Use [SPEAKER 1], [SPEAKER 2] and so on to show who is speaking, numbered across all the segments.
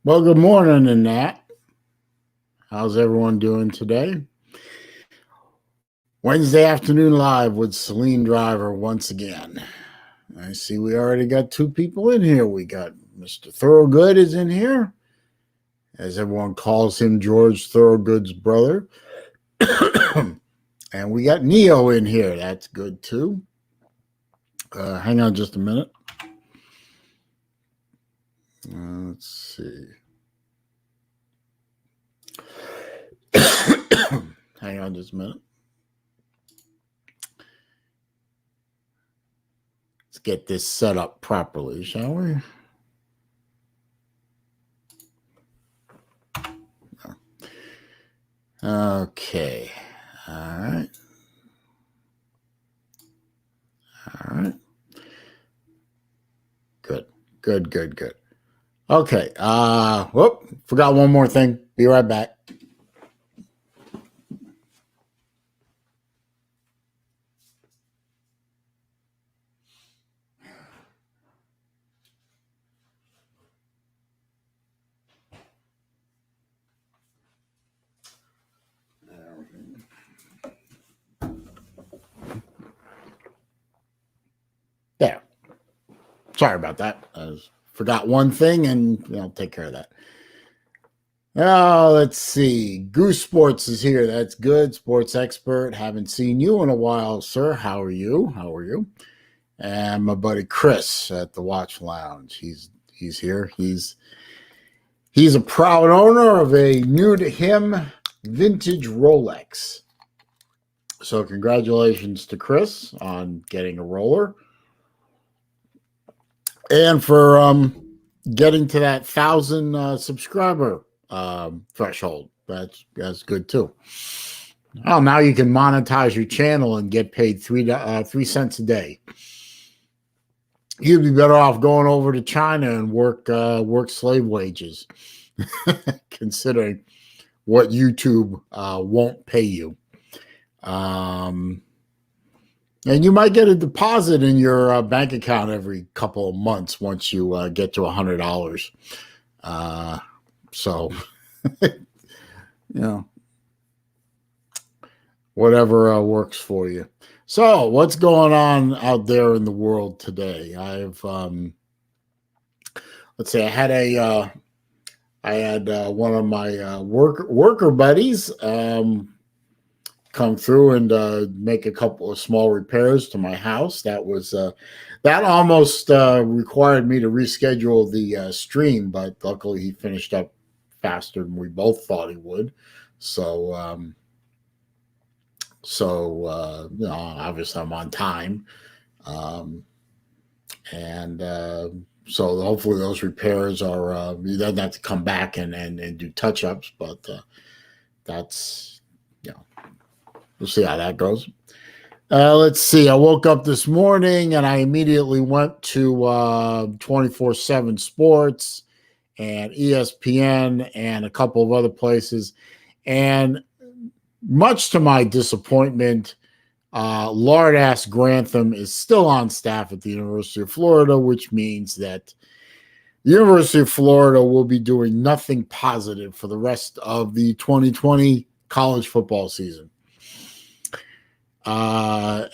[SPEAKER 1] Well, good morning, Nat. How's everyone doing today? Wednesday afternoon live with SaleenDriver once again. I see we already got two people in here. We got Mr. Thorogood is in here, as everyone calls him, George Thorogood's brother. And we got Neo in here. That's good too. Hang on just a minute. Let's see. Hang on just a minute. Let's get this set up properly, shall we? Okay. All right. All right. Good. Okay. Forgot one more thing. Be right back. There. Sorry about that. I forgot one thing, and I'll take care of that. Let's see. Goose Sports is here. That's good. Sports expert. Haven't seen you in a while, sir. How are you? And my buddy Chris at the Watch Lounge. He's here. He's a proud owner of a new to him vintage Rolex. So congratulations to Chris on getting a roller. And for getting to that 1,000 subscriber threshold. That's good too. Oh, now you can monetize your channel and get paid 3 cents a day. You'd be better off going over to China and work slave wages, considering what YouTube won't pay you. And you might get a deposit in your bank account every couple of months once you get to $100. So, whatever works for you. So, what's going on out there in the world today? I've let's see. I had one of my worker buddies come through and make a couple of small repairs to my house. That was that almost required me to reschedule the stream, but luckily he finished up faster than we both thought he would. So obviously I'm on time, and so hopefully those repairs are he doesn't have to come back and do touch-ups, but that's we'll see how that goes. Let's see. I woke up this morning and I immediately went to 24/7 Sports and ESPN and a couple of other places. And much to my disappointment, lard-ass Grantham is still on staff at the University of Florida, which means that the University of Florida will be doing nothing positive for the rest of the 2020 college football season.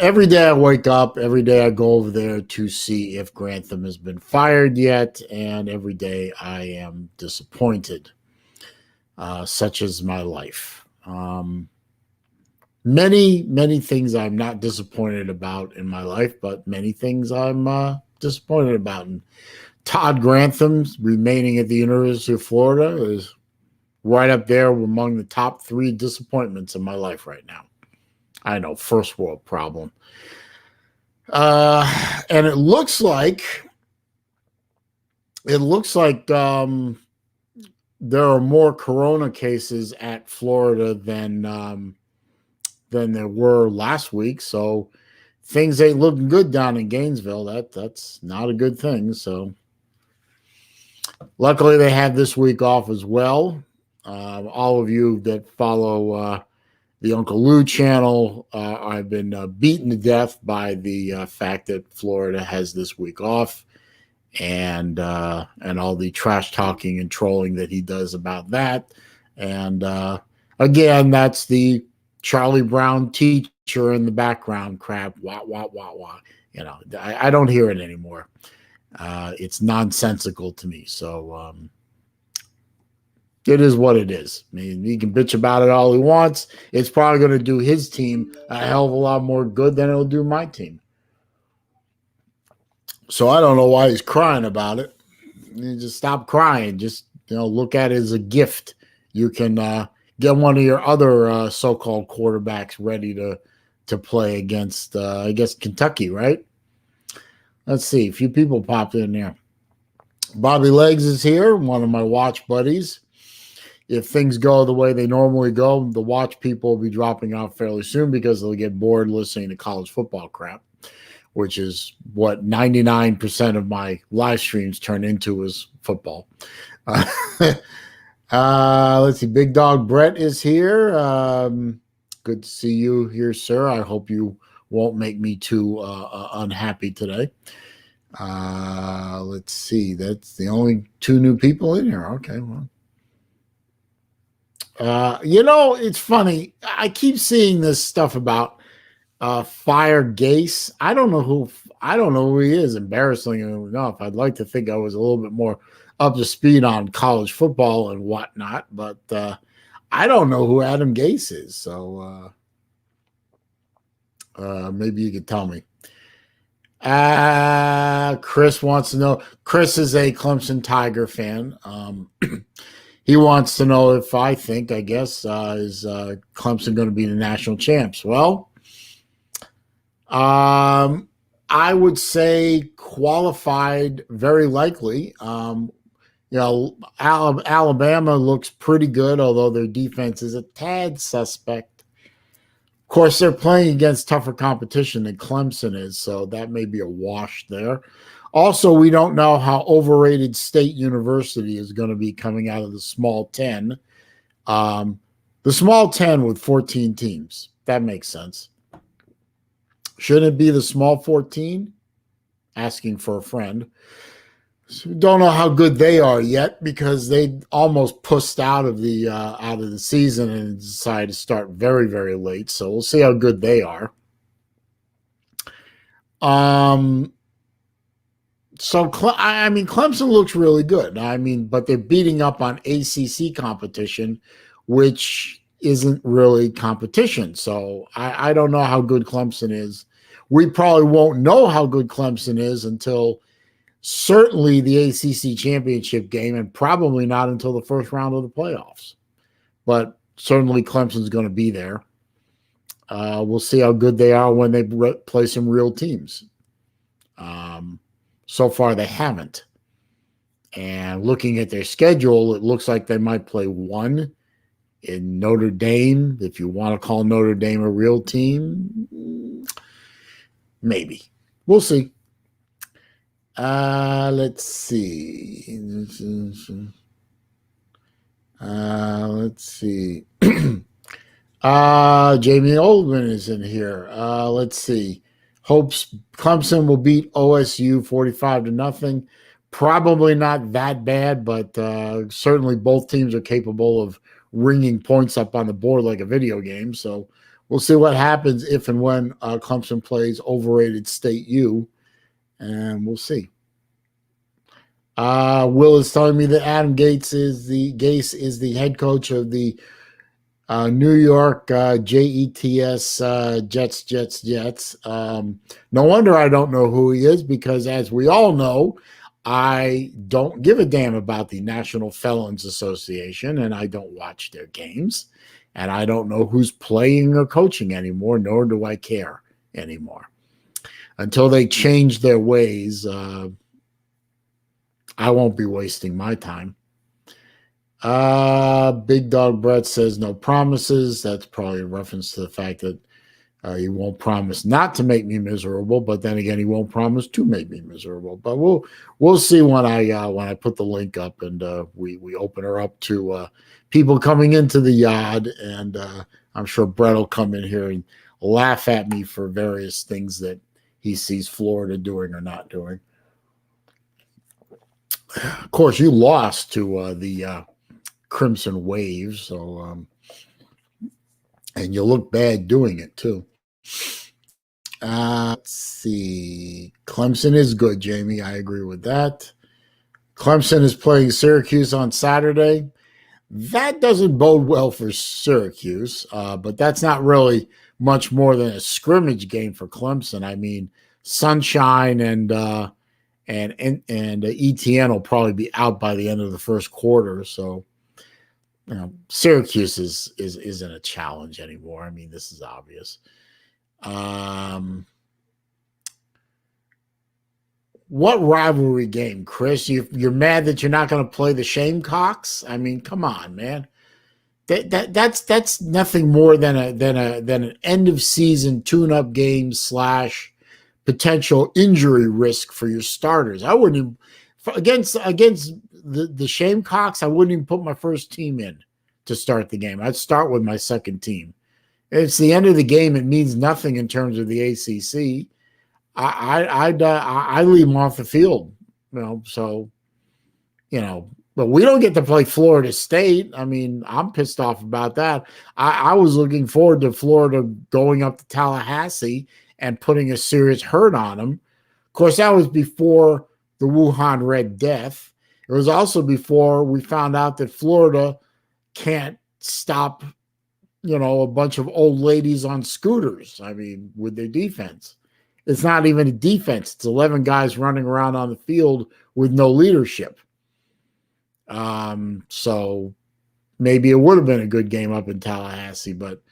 [SPEAKER 1] Every day I wake up, every day I go over there to see if Grantham has been fired yet, and every day I am disappointed. Such is my life. Many things I'm not disappointed about in my life, but many things I'm disappointed about. And Todd Grantham's remaining at the University of Florida is right up there among the top 3 disappointments in my life right now. I know, first world problem. And it looks like there are more corona cases at Florida than there were last week. So things ain't looking good down in Gainesville. That's not a good thing. So luckily they had this week off as well. All of you that follow the Uncle Lou channel, I've been beaten to death by the fact that Florida has this week off. and all the trash talking and trolling that he does about that. And again, that's the Charlie Brown teacher in the background crap. Wah wah wah wah. I don't hear it anymore. It's nonsensical to me. So it is what it is. I mean, he can bitch about it all he wants. It's probably going to do his team a hell of a lot more good than it'll do my team. So I don't know why he's crying about it. You just stop crying. Just look at it as a gift. You can get one of your other so-called quarterbacks ready to play against, I guess, Kentucky, right? Let's see. A few people popped in there. Bobby Legs is here, one of my watch buddies. If things go the way they normally go, the watch people will be dropping off fairly soon because they'll get bored listening to college football crap, which is what 99% of my live streams turn into is football. Let's see. Big Dog Brett is here. Good to see you here, sir. I hope you won't make me too unhappy today. Let's see. That's the only 2 new people in here. Okay, well. It's funny. I keep seeing this stuff about Fire Gase. I don't know who he is, embarrassingly enough. I'd like to think I was a little bit more up to speed on college football and whatnot, but I don't know who Adam Gase is. So maybe you could tell me. Chris wants to know. Chris is a Clemson Tiger fan. He wants to know if I think, I guess, is Clemson going to be the national champs? Well, I would say qualified, very likely. Alabama looks pretty good, although their defense is a tad suspect. Of course, they're playing against tougher competition than Clemson is, so that may be a wash there. Also, we don't know how overrated State University is going to be coming out of the small 10. The small 10 with 14 teams. That makes sense. Shouldn't it be the small 14? Asking for a friend. So we don't know how good they are yet because they almost pushed out of the season and decided to start very, very late. So we'll see how good they are. So, Clemson looks really good. But they're beating up on ACC competition, which isn't really competition. So I don't know how good Clemson is. We probably won't know how good Clemson is until certainly the ACC championship game, and probably not until the first round of the playoffs. But certainly Clemson's going to be there. We'll see how good they are when they play some real teams. So far, they haven't. And looking at their schedule, it looks like they might play one in Notre Dame. If you want to call Notre Dame a real team, maybe. We'll see. Let's see. Let's see. Jamie Oldman is in here. Let's see. Hopes Clemson will beat OSU 45-0. Probably not that bad, but certainly both teams are capable of ringing points up on the board like a video game. So we'll see what happens if and when Clemson plays overrated State U, and we'll see. Will is telling me that Adam Gase is the head coach of the New York Jets. No wonder I don't know who he is, because as we all know, I don't give a damn about the National Felons Association, and I don't watch their games, and I don't know who's playing or coaching anymore, nor do I care anymore. Until they change their ways, I won't be wasting my time. Big Dog Brett says no promises. That's probably a reference to the fact that he won't promise not to make me miserable, but then again, he won't promise to make me miserable. But we'll see when I put the link up and we open her up to people coming into the yard, and I'm sure Brett will come in here and laugh at me for various things that he sees Florida doing or not doing. course, you lost to the Crimson Wave, so and you look bad doing it too. Let's see. Clemson is good, Jamie. I agree with that. Clemson is playing Syracuse on Saturday. That doesn't bode well for Syracuse, but that's not really much more than a scrimmage game for Clemson. I mean, Sunshine and ETN will probably be out by the end of the first quarter. So, Syracuse isn't a challenge anymore. I mean, this is obvious. What rivalry game, Chris? You're mad that you're not going to play the Shamecocks? I mean, come on, man. That's nothing more than an end of season tune-up game / potential injury risk for your starters. I wouldn't even, against the Shamecocks, I wouldn't even put my first team in to start the game. I'd start with my second team. It's the end of the game. It means nothing in terms of the ACC. I leave them off the field, so, but we don't get to play Florida State. I mean, I'm pissed off about that. I was looking forward to Florida going up to Tallahassee and putting a serious hurt on them. Of course, that was before the Wuhan Red Death. It was also before we found out that Florida can't stop, a bunch of old ladies on scooters, I mean, with their defense. It's not even a defense. It's 11 guys running around on the field with no leadership. So maybe it would have been a good game up in Tallahassee, but,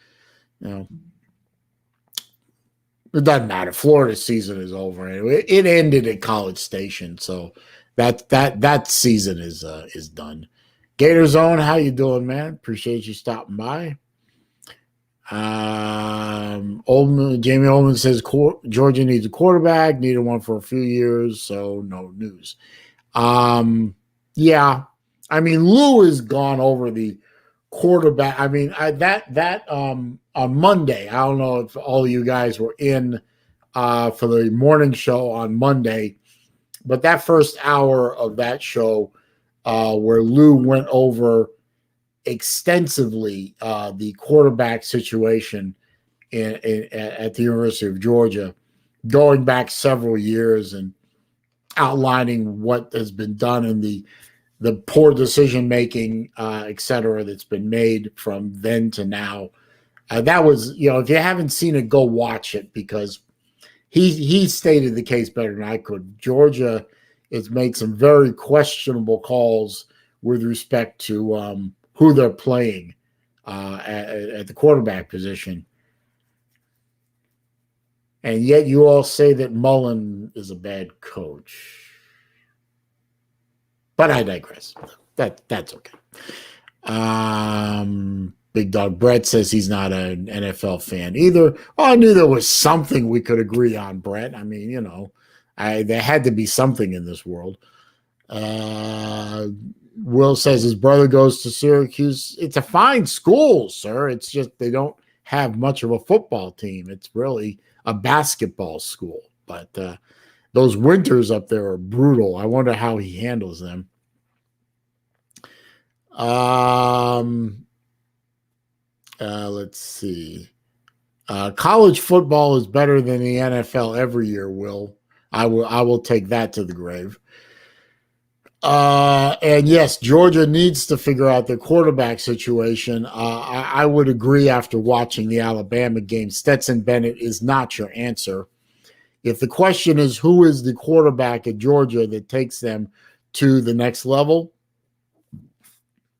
[SPEAKER 1] it doesn't matter. Florida's season is over anyway. It ended at College Station, so that season is done. Gator Zone, how you doing, man? Appreciate you stopping by. Jamie Ullman says Georgia needs a quarterback, needed one for a few years, so no news. Yeah, I mean, Lou has gone over the quarterback. I mean, on Monday, I don't know if all of you guys were in for the morning show on Monday, but that first hour of that show where Lou went over extensively the quarterback situation at the University of Georgia, going back several years and outlining what has been done in the poor decision making, et cetera, that's been made from then to now. That was, if you haven't seen it, go watch it, because he stated the case better than I could. Georgia has made some very questionable calls with respect to who they're playing at the quarterback position. And yet you all say that Mullen is a bad coach. But I digress. That's okay. Big Dog Brett says he's not an NFL fan either. Oh, I knew there was something we could agree on, Brett. I mean, there had to be something in this world. Will says his brother goes to Syracuse. It's a fine school, sir. It's just they don't have much of a football team. It's really a basketball school. But those winters up there are brutal. I wonder how he handles them. Let's see. College football is better than the NFL every year, Will. I will take that to the grave. And yes, Georgia needs to figure out their quarterback situation. I would agree after watching the Alabama game. Stetson Bennett is not your answer. If the question is who is the quarterback at Georgia that takes them to the next level,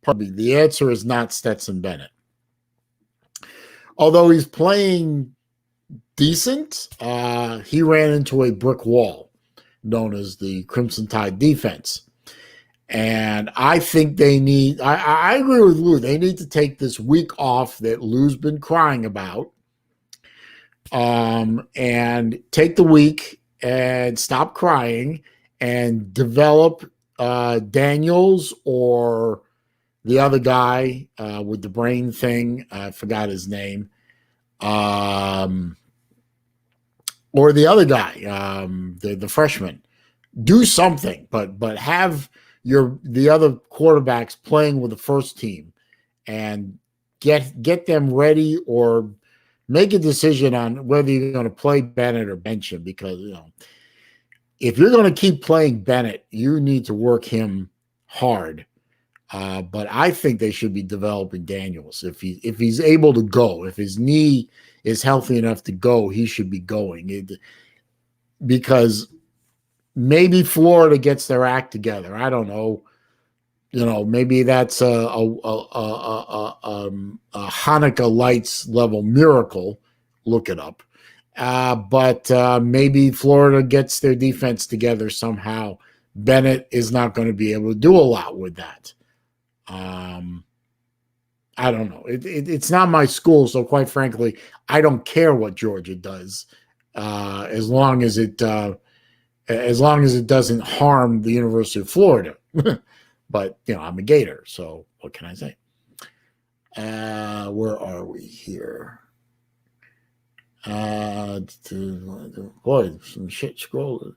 [SPEAKER 1] probably the answer is not Stetson Bennett. Although he's playing decent, he ran into a brick wall known as the Crimson Tide defense. And I think they need, I agree with Lou, they need to take this week off that Lou's been crying about, and take the week and stop crying and develop Daniels or the other guy with the brain thing. I forgot his name. Or the other guy, the freshman. Do something, but have the other quarterbacks playing with the first team and get them ready, or make a decision on whether you're going to play Bennett or bench him, because if you're going to keep playing Bennett, you need to work him hard. But I think they should be developing Daniels. If he's able to go, if his knee is healthy enough to go, he should be going. Because maybe Florida gets their act together. I don't know. Maybe that's a Hanukkah lights level miracle. Look it up. But maybe Florida gets their defense together somehow. Bennett is not going to be able to do a lot with that. I don't know. It's not my school, so quite frankly, I don't care what Georgia does, as long as it doesn't harm the University of Florida. But I'm a Gator, so what can I say? Where are we here? Boy, some shit scrolling.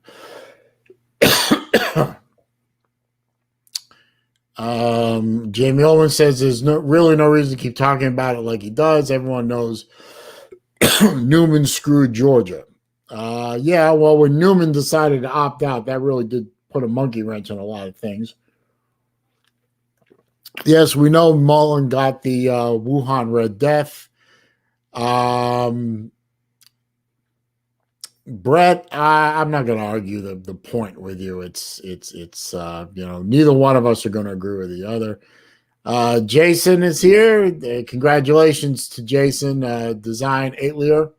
[SPEAKER 1] Jamie Ullman says there's really no reason to keep talking about it like he does. Everyone knows Newman screwed Georgia. Yeah, well, when Newman decided to opt out, that really did put a monkey wrench on a lot of things. Yes, we know Mullen got the Wuhan Red Death. Brett, I'm not going to argue the point with you. It's neither one of us are going to agree with the other. Jason is here. Congratulations to Jason, Design Atelier.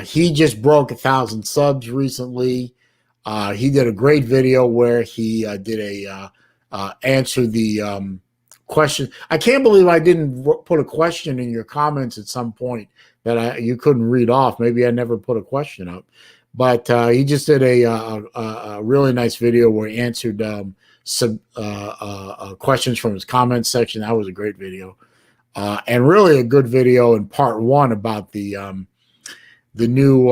[SPEAKER 1] He just broke 1,000 subs recently. He did a great video where he did answer the question. I can't believe I didn't put a question in your comments at some point that you couldn't read off. Maybe I never put a question up, but he just did a really nice video where he answered some questions from his comments section. That was a great video, and really a good video in part one about the new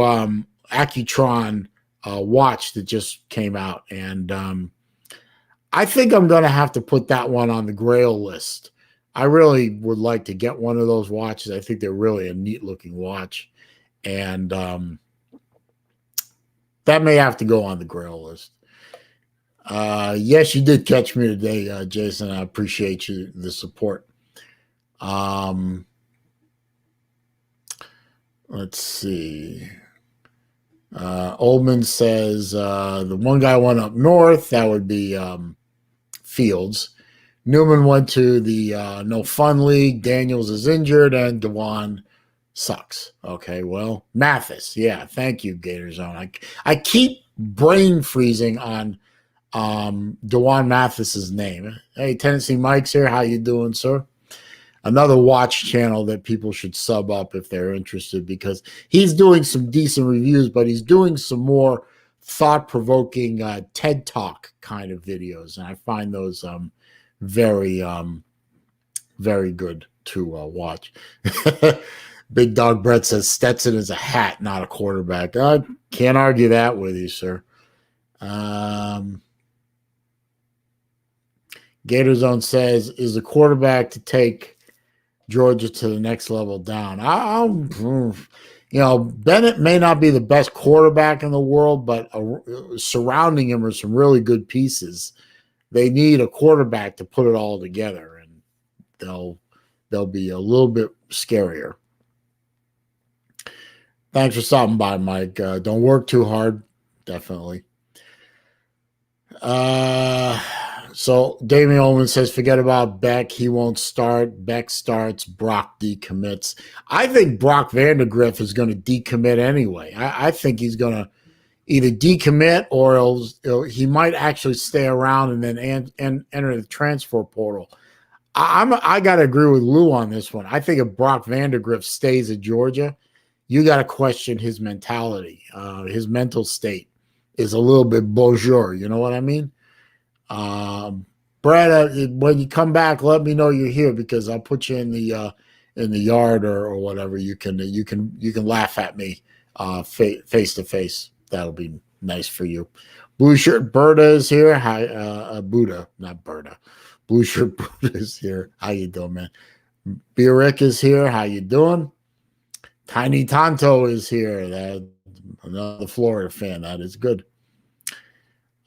[SPEAKER 1] Accutron watch that just came out, and I think I'm going to have to put that one on the Grail list. I really would like to get one of those watches. I think they're really a neat looking watch. And that may have to go on the Grail list. Yes, you did catch me today, Jason. I appreciate the support. Let's see. Oldman says the one guy went up north. That would be Fields. Newman went to the No Fun League. Daniels is injured, and Dewan sucks. Okay, well, Mathis. Yeah, thank you, Gator Zone. I keep brain freezing on Dewan Mathis's name. Hey, Tennessee Mike's here. How you doing, sir? Another watch channel that people should sub up if they're interested, because he's doing some decent reviews, but he's doing some more thought-provoking TED Talk kind of videos, and I find those very, very good to watch. Big Dog Brett says Stetson is a hat, not a quarterback. I can't argue that with you, sir. Gator Zone says, is the quarterback to take Georgia to the next level down? Bennett may not be the best quarterback in the world, but surrounding him are some really good pieces. They need a quarterback to put it all together, and they'll be a little bit scarier. Thanks for stopping by, Mike. Don't work too hard, definitely. So Damian Ullman says, forget about Beck. He won't start. Beck starts. Brock decommits. I think Brock Vandegrift is going to decommit anyway. I think he's going to either decommit or he might actually stay around and then enter the transfer portal. I got to agree with Lou on this one. I think if Brock Vandegrift stays at Georgia, you got to question his mentality. His mental state is a little bit bonjour. You know what I mean? Brad, when you come back, let me know you're here, because I'll put you in the yard or whatever. You can laugh at me face to face. That'll be nice for you. Blue shirt Berta is here. Hi, Buddha, not Berta. Blue shirt Buddha is here. How you doing, man? Rick is here. How you doing? Tiny Tonto is here. That another Florida fan. That is good.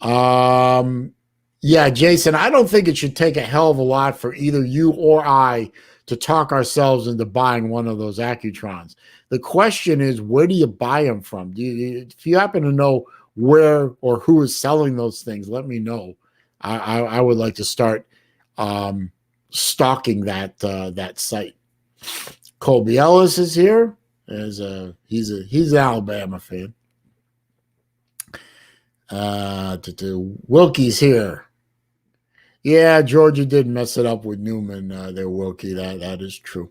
[SPEAKER 1] Yeah, Jason, I don't think it should take a hell of a lot for either you or I to talk ourselves into buying one of those Accutrons. The question is, where do you buy them from? If you happen to know where or who is selling those things, let me know. I would like to start stalking that site. Colby Ellis is here. He's an Alabama fan. Wilkie's here. Yeah, Georgia did mess it up with Newman there, Wilkie. That is true.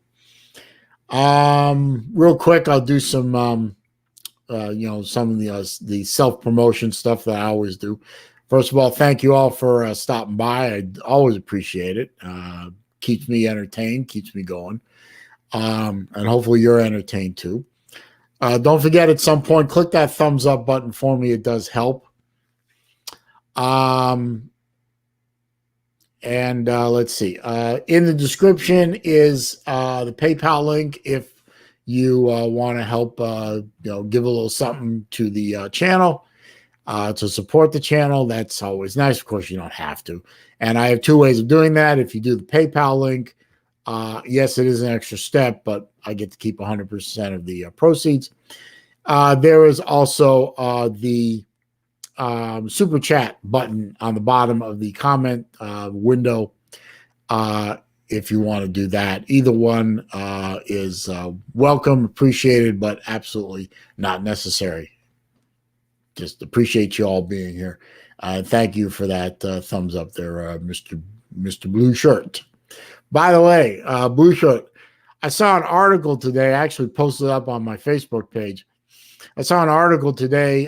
[SPEAKER 1] Real quick, I'll do some some of the self-promotion stuff that I always do. First of all, thank you all for stopping by. I always appreciate it. Keeps me entertained, keeps me going. And hopefully you're entertained too. Don't forget, at some point, click that thumbs up button for me. It does help. Let's see. In the description is the PayPal link if you want to help, give a little something to the channel to support the channel. That's always nice. Of course, you don't have to. And I have two ways of doing that. If you do the PayPal link, yes, it is an extra step, but I get to keep 100% of the proceeds. There is also the super chat button on the bottom of the comment window if you want to do that. Either one is welcome, appreciated, but absolutely not necessary. Just appreciate you all being here. Thank you for that thumbs up there, Mr. Blue Shirt. By the way, Blue Shirt, I saw an article today. I actually posted it up on my Facebook page. I saw an article today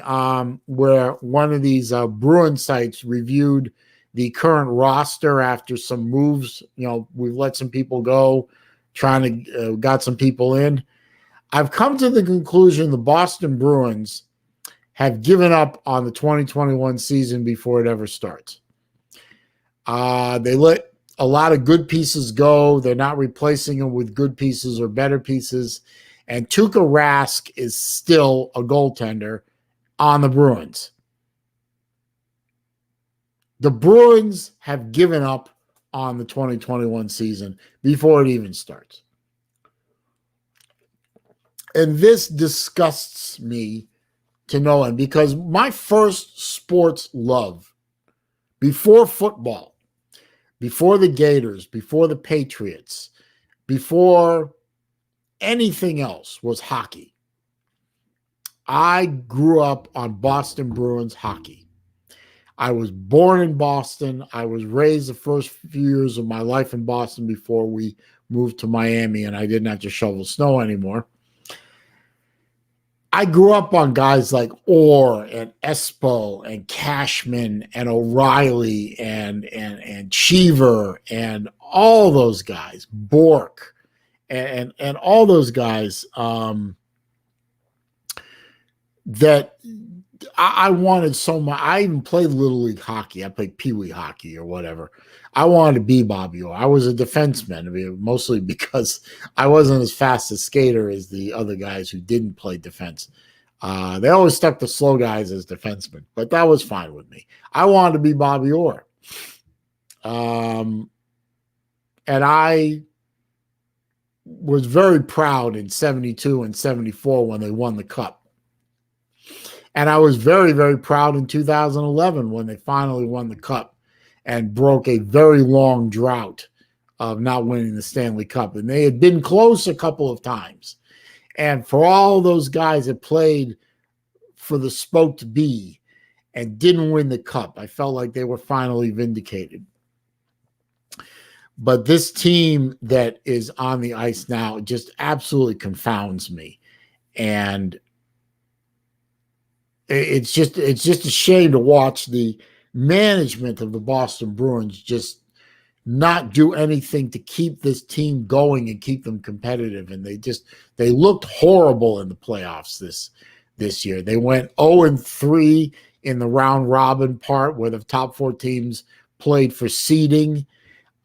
[SPEAKER 1] where one of these Bruin sites reviewed the current roster after some moves. We've let some people go, trying to got some people in. I've come to the conclusion the Boston Bruins have given up on the 2021 season before it ever starts. They let a lot of good pieces go. They're not replacing them with good pieces or better pieces. And Tuukka Rask is still a goaltender on the Bruins. The Bruins have given up on the 2021 season before it even starts. And this disgusts me to no end, because my first sports love, before football, before the Gators, before the Patriots, before anything else, was hockey. I grew up on Boston Bruins hockey. I was born in Boston. I was raised the first few years of my life in Boston before we moved to Miami and I didn't have to shovel snow anymore. I grew up on guys like Orr and Espo and Cashman and O'Reilly and Cheever and all those guys, Bork and all those guys that I wanted so much. I even played Little League hockey. I played Pee Wee hockey or whatever. I wanted to be Bobby Orr. I was a defenseman, mostly because I wasn't as fast a skater as the other guys who didn't play defense. They always stuck the slow guys as defensemen, but that was fine with me. I wanted to be Bobby Orr. And I was very proud in 72 and 74 when they won the Cup. And I was very, very proud in 2011 when they finally won the Cup and broke a very long drought of not winning the Stanley Cup. And they had been close a couple of times. And for all those guys that played for the Spoked Bee and didn't win the Cup, I felt like they were finally vindicated. But this team that is on the ice now just absolutely confounds me. And it's just a shame to watch the management of the Boston Bruins just not do anything to keep this team going and keep them competitive. And they looked horrible in the playoffs this year. They went 0-3 in the round robin part where the top 4 teams played for seeding.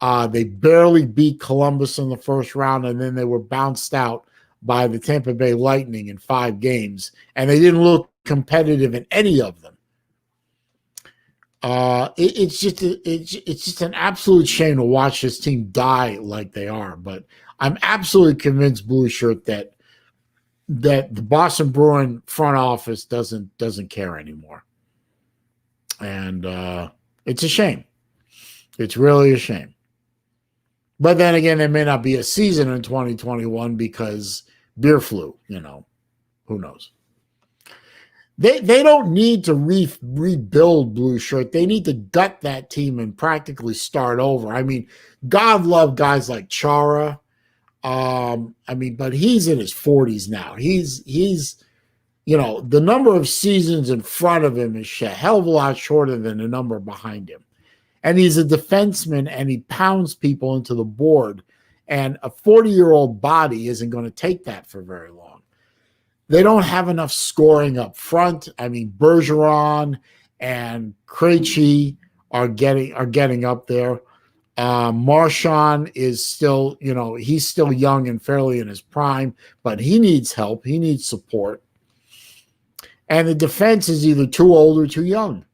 [SPEAKER 1] They barely beat Columbus in the first round, and then they were bounced out by the Tampa Bay Lightning in 5 games, and they didn't look competitive in any of them. It's just an absolute shame to watch this team die like they are. But I'm absolutely convinced, Blue Shirt, that the Boston Bruin front office doesn't care anymore, and it's a shame. It's really a shame. But then again, there may not be a season in 2021 because beer flu. Who knows? They don't need to rebuild, Blue Shirt. They need to gut that team and practically start over. I mean, God love guys like Chara. But he's in his 40s now. He's the number of seasons in front of him is a hell of a lot shorter than the number behind him. And he's a defenseman, and he pounds people into the board. And a 40-year-old body isn't going to take that for very long. They don't have enough scoring up front. I mean, Bergeron and Krejci are getting up there. Marchand is still, he's still young and fairly in his prime, but he needs help. He needs support. And the defense is either too old or too young.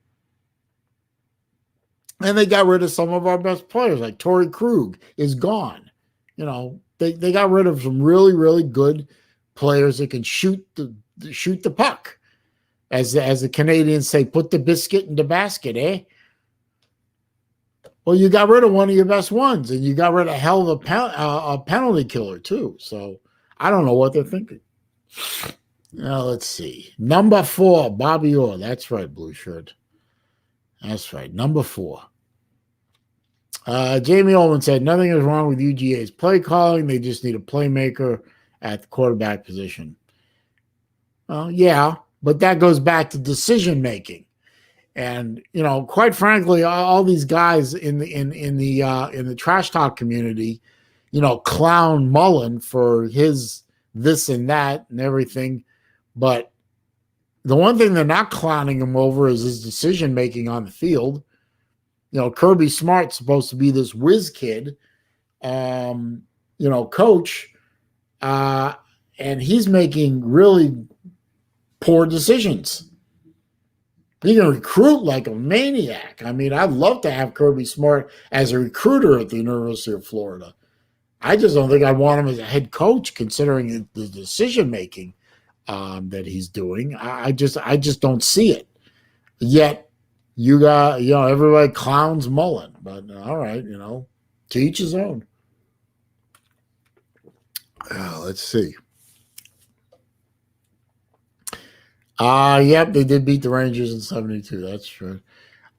[SPEAKER 1] And they got rid of some of our best players, like Torrey Krug is gone. They got rid of some really, really good players that can shoot the puck. As the Canadians say, put the biscuit in the basket, eh? Well, you got rid of one of your best ones, and you got rid of hell of a penalty killer, too. So I don't know what they're thinking. Now, let's see. Number 4, Bobby Orr. That's right, Blue Shirt. That's right. Number 4. Jamie Ullman said, nothing is wrong with UGA's play calling. They just need a playmaker at the quarterback position. Well, yeah, but that goes back to decision making. And quite frankly, all these guys in the trash talk community, clown Mullen for his this and that and everything. But the one thing they're not clowning him over is his decision making on the field. Kirby Smart's supposed to be this whiz kid, coach, and he's making really poor decisions. He can recruit like a maniac. I mean, I'd love to have Kirby Smart as a recruiter at the University of Florida. I just don't think I want him as a head coach, considering the decision making that he's doing. I just don't see it. Yet you got everybody clowns Mullen, but all right, to each his own. Let's see. Yep, they did beat the Rangers in 72. That's true.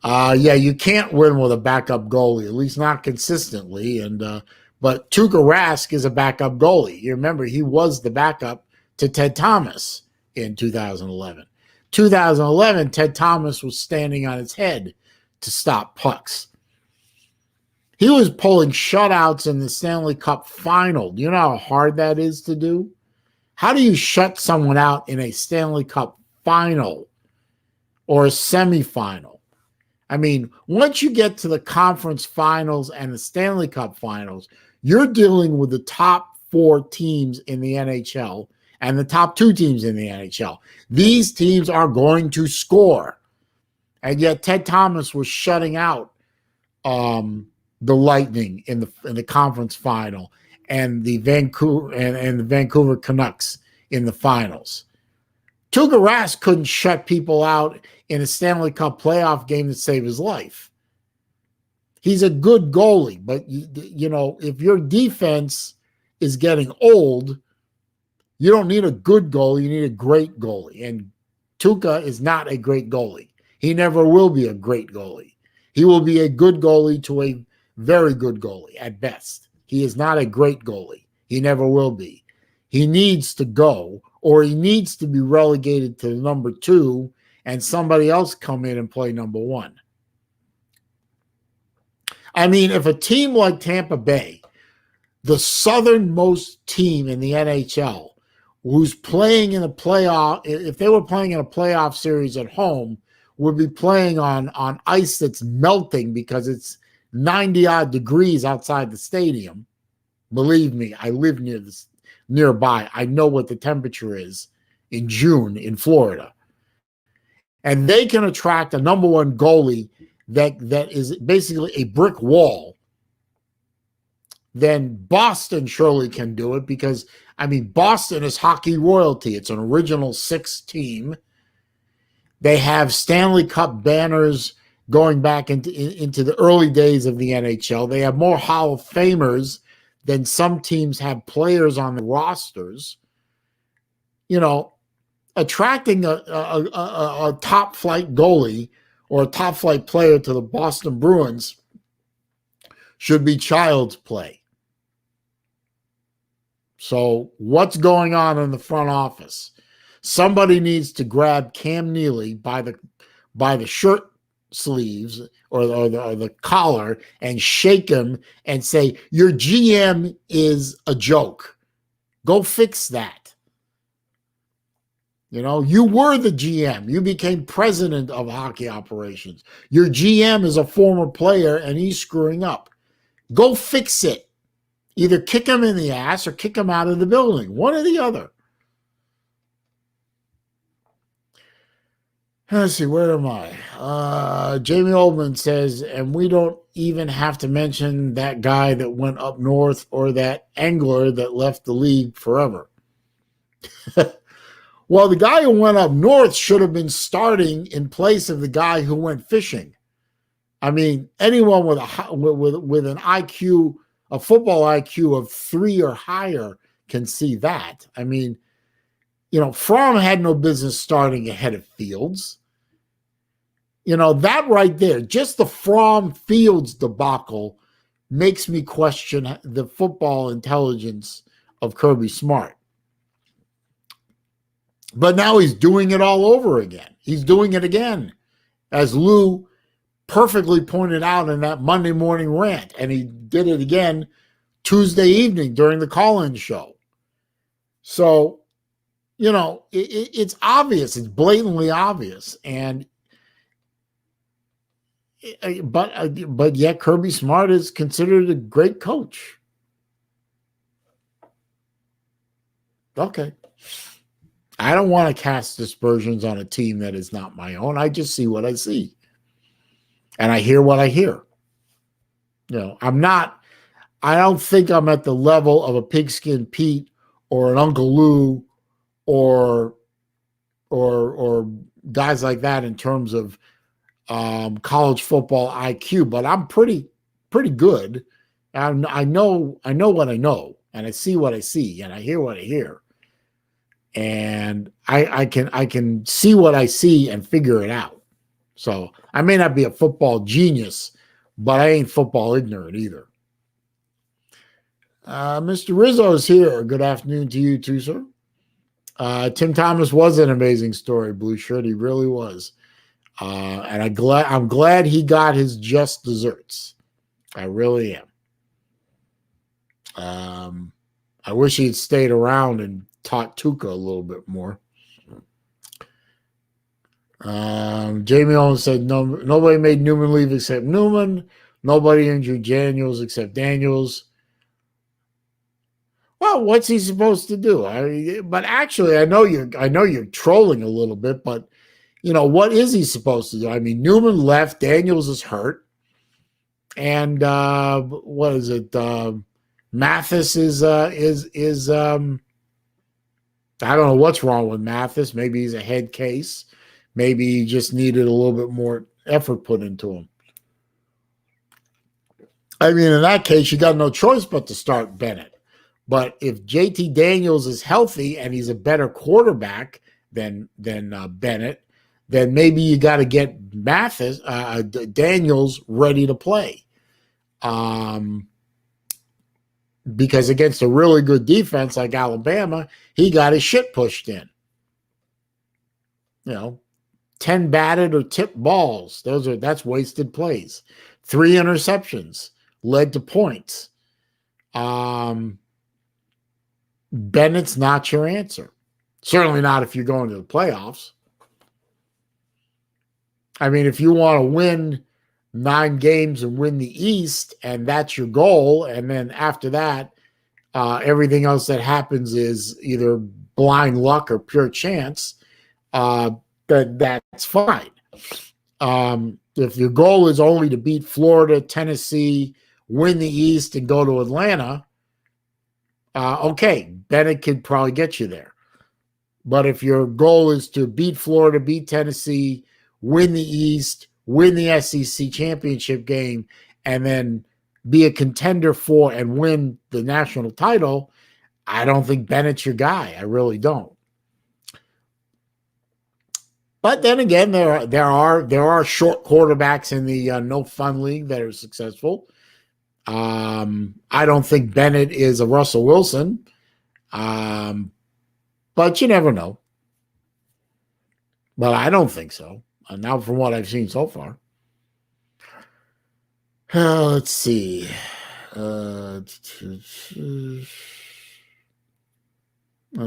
[SPEAKER 1] You can't win with a backup goalie, at least not consistently. And but Tuukka Rask is a backup goalie. You remember he was the backup to Ted Thomas in 2011. 2011, Ted Thomas was standing on his head to stop pucks. He was pulling shutouts in the Stanley Cup final. Do you know how hard that is to do? How do you shut someone out in a Stanley Cup final or a semifinal? I mean, once you get to the conference finals and the Stanley Cup finals, you're dealing with the top 4 teams in the NHL and the top 2 teams in the NHL. These teams are going to score. And yet Ted Thomas was shutting out the Lightning in the conference final and the Vancouver Canucks in the finals. Tuukka Rask couldn't shut people out in a Stanley Cup playoff game to save his life. He's a good goalie, but if your defense is getting old, you don't need a good goalie, you need a great goalie. And Tuukka is not a great goalie. He never will be a great goalie. He will be a good goalie to a very good goalie at best. He is not a great goalie. He never will be. He needs to go, or he needs to be relegated to number 2 and somebody else come in and play number 1. I mean, if a team like Tampa Bay, the southernmost team in the NHL, who's playing in a playoff, if they were playing in a playoff series at home would be playing on ice that's melting because it's 90 odd degrees outside the stadium. Believe me, I live nearby. I know what the temperature is in June in Florida. And they can attract a number one goalie that is basically a brick wall. Then Boston surely can do it because, I mean, Boston is hockey royalty. It's an original 6 team. They have Stanley Cup banners going back into the early days of the NHL. They have more Hall of Famers than some teams have players on the rosters. You know, attracting a top flight goalie or a top flight player to the Boston Bruins should be child's play. So what's going on in the front office? Somebody needs to grab Cam Neely by the shirt sleeves or the collar and shake him and say, your GM is a joke. Go fix that. You know, you were the GM. You became president of hockey operations. Your GM is a former player and he's screwing up. Go fix it. Either kick him in the ass or kick him out of the building. One or the other. Let's see, where am I? Jamie Oldman says, and we don't even have to mention that guy that went up north or that angler that left the league forever. Well, the guy who went up north should have been starting in place of the guy who went fishing. I mean, anyone with an IQ, a football IQ of 3 or higher can see that. I mean, you know, Fromm had no business starting ahead of Fields. You know, that right there, just the Fromm Fields debacle makes me question the football intelligence of Kirby Smart. But now he's doing it all over again. He's doing it again, as Lou perfectly pointed out in that Monday morning rant. And he did it again Tuesday evening during the call-in show. So, you know, it's obvious. It's blatantly obvious. And but yet Kirby Smart is considered a great coach. Okay. I don't want to cast aspersions on a team that is not my own. I just see what I see. And I hear what I hear. You know, I don't think I'm at the level of a Pigskin Pete or an Uncle Lou or guys like that in terms of college football IQ, but I'm pretty good. I know what I know, and I see what I see, and I hear what I hear. And I can see what I see and figure it out. So I may not be a football genius, but I ain't football ignorant either. Mr. Rizzo is here. Good afternoon to you too, sir. Tim Thomas was an amazing story, Blue Shirt. He really was. And I'm glad he got his just desserts. I really am. I wish he'd stayed around and taught Tuca a little bit more. Jamie Owens said nobody made Newman leave except Newman. Nobody injured Daniels except Daniels. Well, what's he supposed to do? But actually, I know you're trolling a little bit, but you know, what is he supposed to do? I mean, Newman left, Daniels is hurt, and what is it? Mathis is I don't know what's wrong with Mathis. Maybe he's a head case. Maybe he just needed a little bit more effort put into him. I mean, in that case, you got no choice but to start Bennett. But if JT Daniels is healthy and he's a better quarterback than Bennett, then maybe you got to get Mathis, Daniels ready to play. Because against a really good defense like Alabama, he got his shit pushed in. You know, 10 batted or tipped balls. That's wasted plays. 3 interceptions led to points. Bennett's not your answer. Certainly not if you're going to the playoffs. I mean, if you want to win 9 games and win the East, and that's your goal, and then after that, everything else that happens is either blind luck or pure chance, uh, that's fine. If your goal is only to beat Florida, Tennessee, win the East, and go to Atlanta, okay, Bennett could probably get you there. But if your goal is to beat Florida, beat Tennessee, win the East, win the SEC championship game, and then be a contender for and win the national title, I don't think Bennett's your guy. I really don't. But then again, there are short quarterbacks in the no fun league that are successful. I don't think Bennett is a Russell Wilson, but you never know. But I don't think so. Now, from what I've seen so far. Let's see. Let's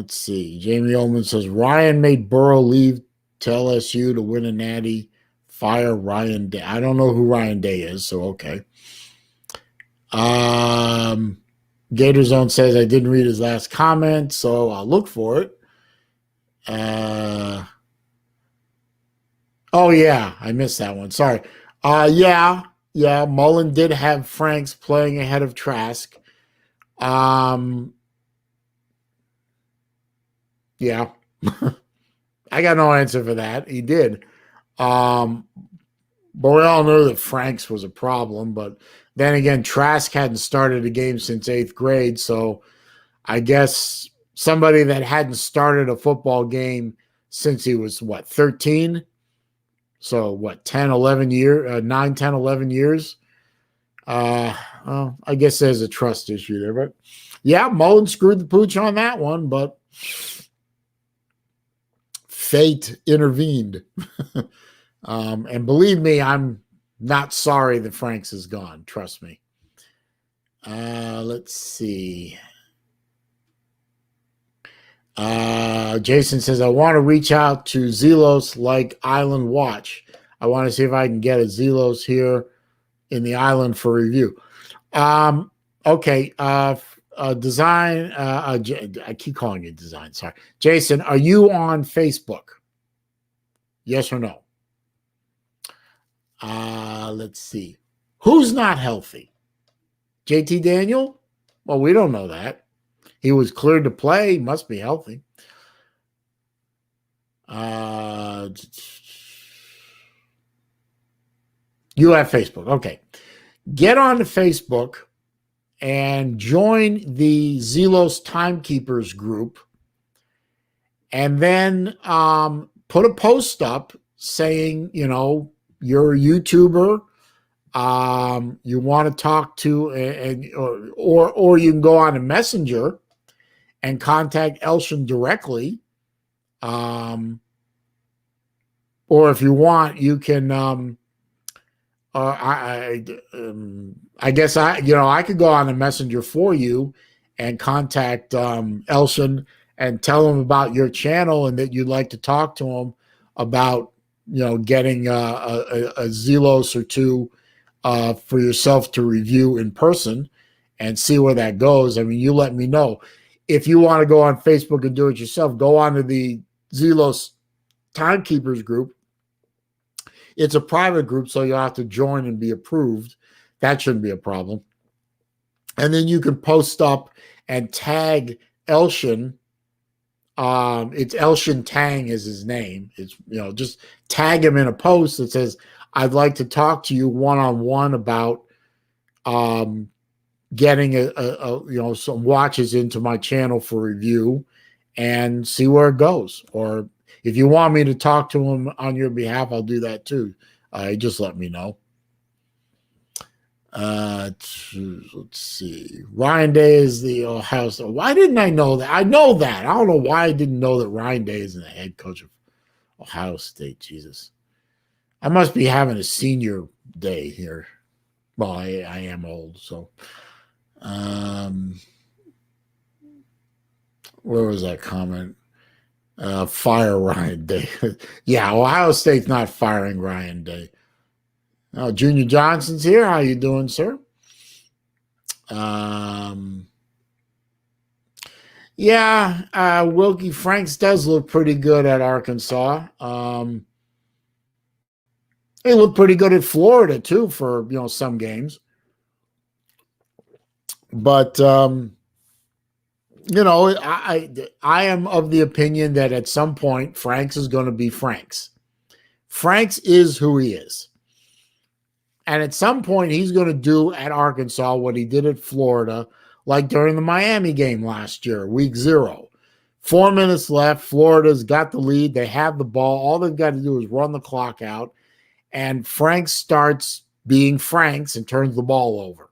[SPEAKER 1] see. Jamie Ullman says Ryan made Burrow leave to LSU to win a natty. Fire Ryan Day. I don't know who Ryan Day is, so okay. Gator Zone says I didn't read his last comment, so I'll look for it. Oh yeah, I missed that one. Sorry. Yeah. Mullen did have Franks playing ahead of Trask. Yeah. I got no answer for that. He did. But we all knew that Franks was a problem. But then again, Trask hadn't started a game since 8th grade. So I guess somebody that hadn't started a football game since he was, 13? So 10, 11 years, 9, 10, 11 years. Well, I guess there's a trust issue there. But yeah, Mullen screwed the pooch on that one. But fate intervened. And believe me, I'm not sorry that Franks is gone. Trust me. Let's see. Jason says, I want to reach out to Zelos like Island Watch. I want to see if I can get a Zelos here in the island for review. Okay. Design. I keep calling it design. Sorry. Jason, are you on Facebook? Yes or no? Let's see. Who's not healthy? JT Daniel? Well, we don't know that. He was cleared to play. He must be healthy. You have Facebook. Okay. Get on to Facebook and join the Zelos Timekeepers group. And then put a post up saying, you're a YouTuber. You want to talk to, or you can go on a messenger and contact Elshin directly. Or if you want, you can. I guess I could go on a messenger for you and contact Elshin and tell him about your channel and that you'd like to talk to him about getting a Zelos or two for yourself to review in person and see where that goes. I mean, you let me know. If you want to go on Facebook and do it yourself, go on to the Zelos Timekeepers group. It's a private group, so you'll have to join and be approved. That shouldn't be a problem. And then you can post up and tag Elshin. It's Elshin Tang is his name. It's just tag him in a post that says, I'd like to talk to you one-on-one about getting some watches into my channel for review and see where it goes. Or if you want me to talk to him on your behalf, I'll do that too. Just let me know. Let's see. Ryan Day is the Ohio State. Why didn't I know that? I know that. I don't know why I didn't know that Ryan Day is the head coach of Ohio State. Jesus. I must be having a senior day here. Well, I am old, so. Where was that comment? Fire Ryan Day. Yeah, Ohio State's not firing Ryan Day. Oh, Junior Johnson's here. How you doing, sir? Um, yeah, Wilkie Franks does look pretty good at Arkansas. He looked pretty good at Florida too for some games. But I am of the opinion that at some point Franks is going to be Franks. Franks is who he is. And at some point, he's going to do at Arkansas what he did at Florida, like during the Miami game last year, week 0. 4 minutes left. Florida's got the lead. They have the ball. All they've got to do is run the clock out. And Franks starts being Franks and turns the ball over.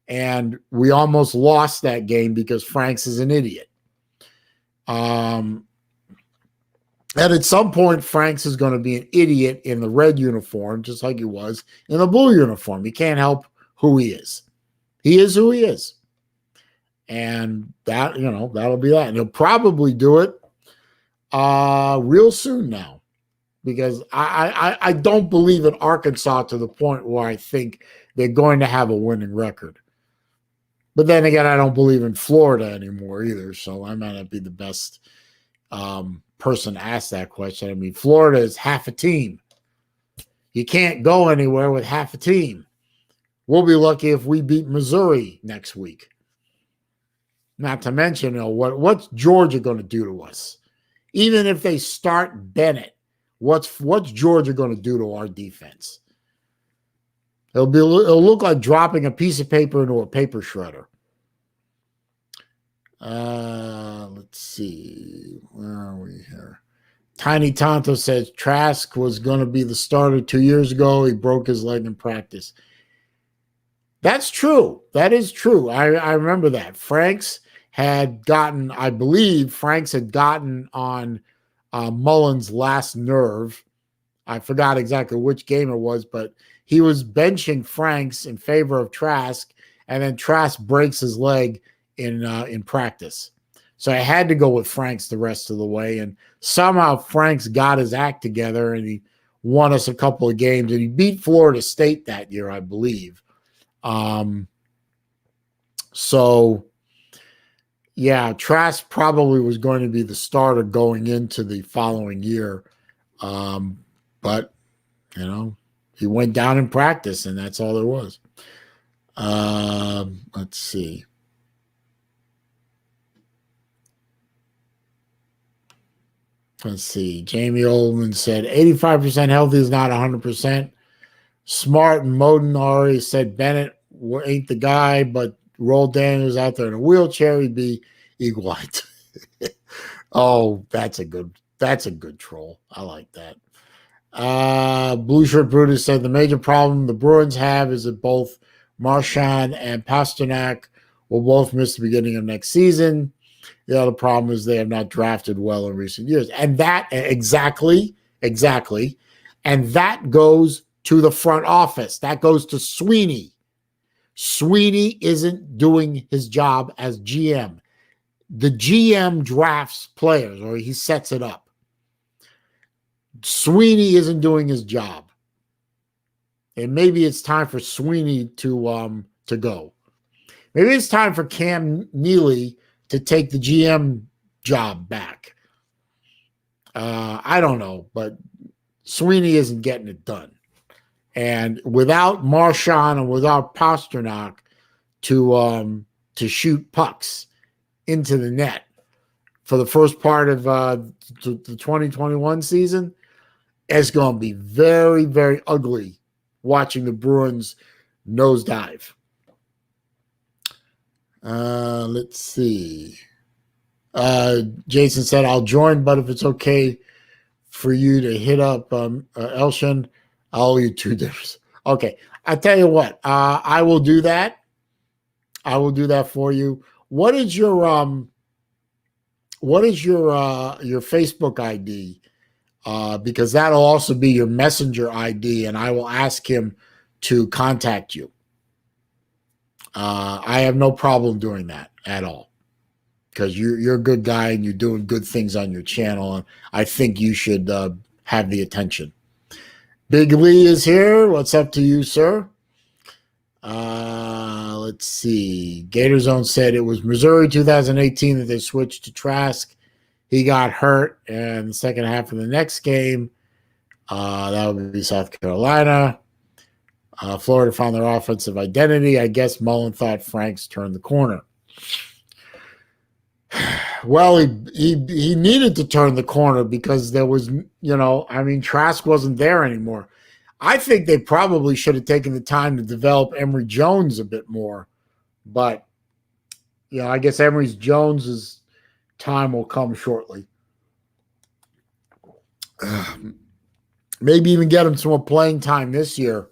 [SPEAKER 1] And we almost lost that game because Franks is an idiot. And at some point, Franks is going to be an idiot in the red uniform, just like he was in the blue uniform. He can't help who he is. He is who he is. And that'll be that. And he'll probably do it real soon now, because I don't believe in Arkansas to the point where I think they're going to have a winning record. But then again, I don't believe in Florida anymore either, so I might not be the best person to ask that question. I mean, Florida is half a team. You can't go anywhere with half a team. We'll be lucky if we beat Missouri next week. Not to mention, what's Georgia going to do to us? Even if they start Bennett, what's Georgia going to do to our defense? It'll look like dropping a piece of paper into a paper shredder. Let's see. Where are we here? Tiny Tonto says Trask was going to be the starter 2 years ago. He broke his leg in practice. That's true. That is true. I remember that. I believe Franks had gotten on Mullen's last nerve. I forgot exactly which game it was, but he was benching Franks in favor of Trask, and then Trask breaks his leg in practice. So I had to go with Franks the rest of the way, and somehow Franks got his act together, and he won us a couple of games, and he beat Florida State that year, I believe. So yeah, Trask probably was going to be the starter going into the following year. But he went down in practice, and that's all there was. Let's see. Jamie Oldman said 85% healthy is not 100%. Smart and Moden already said Bennett ain't the guy, but Roll Daniels out there in a wheelchair, he'd be equalized. Oh, that's a good troll. I like that. Blue Shirt Brutus said the major problem the Bruins have is that both Marchand and Pasternak will both miss the beginning of next season. The other problem is they have not drafted well in recent years. And that exactly. And that goes to the front office. That goes to Sweeney. Sweeney isn't doing his job as GM. The GM drafts players, or he sets it up. Sweeney isn't doing his job. And maybe it's time for Sweeney to go. Maybe it's time for Cam Neely to take the GM job back. I don't know, but Sweeney isn't getting it done. And without Marchand and without Pasternak to shoot pucks into the net for the first part of the 2021 season, it's going to be very, very ugly watching the Bruins nosedive. Let's see. Jason said, I'll join, but if it's okay for you to hit up Elshin, I'll owe you $2. Okay. I tell you what, I will do that. I will do that for you. What is your Facebook ID? Because that'll also be your messenger ID, and I will ask him to contact you. I have no problem doing that at all. because you're a good guy and you're doing good things on your channel. And I think you should have the attention. Big Lee is here. What's up to you, sir? Let's see. Gator Zone said it was Missouri 2018 that they switched to Trask. He got hurt, and the second half of the next game, that would be South Carolina. Florida found their offensive identity. I guess Mullen thought Franks turned the corner. Well, he needed to turn the corner because there was, Trask wasn't there anymore. I think they probably should have taken the time to develop Emory Jones a bit more. But, I guess Emory Jones's time will come shortly. Maybe even get him some more playing time this year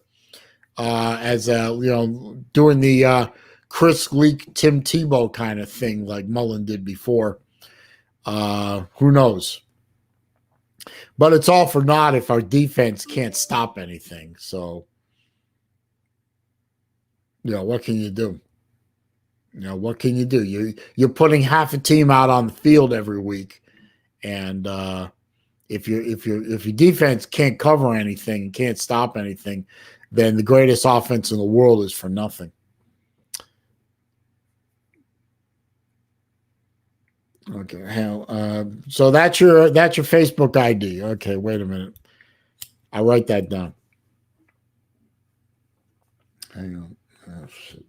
[SPEAKER 1] doing the Chris Leak, Tim Tebow kind of thing like Mullen did before. Who knows? But it's all for naught if our defense can't stop anything. So, what can you do? What can you do? You're putting half a team out on the field every week, and if your defense can't cover anything, can't stop anything, then the greatest offense in the world is for nothing. Okay, so that's your Facebook ID. Okay, wait a minute. I write that down. Hang on. Oh, shit.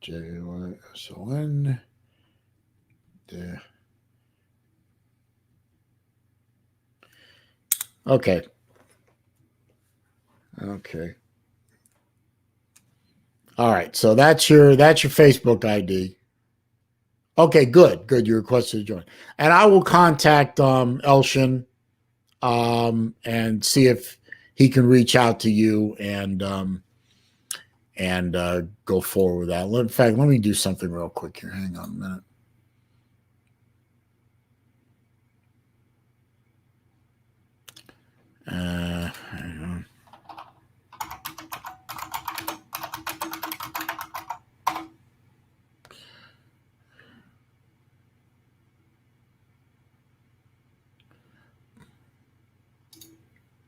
[SPEAKER 1] JYSON. There. Okay. All right, so that's your Facebook ID. Okay, good. You requested to join, and I will contact Elshin and see if he can reach out to you and go forward with that. In fact, let me do something real quick here. Hang on a minute. Hang on.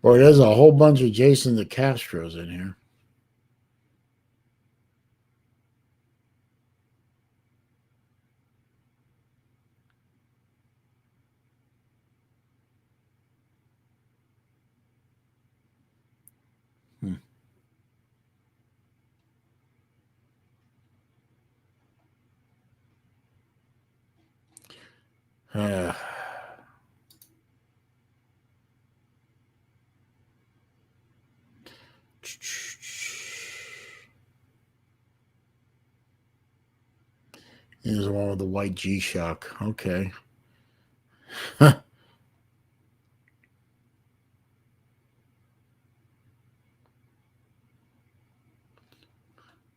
[SPEAKER 1] Boy, there's a whole bunch of Jason the Castros in here. Here's the one with the white G-Shock. Okay.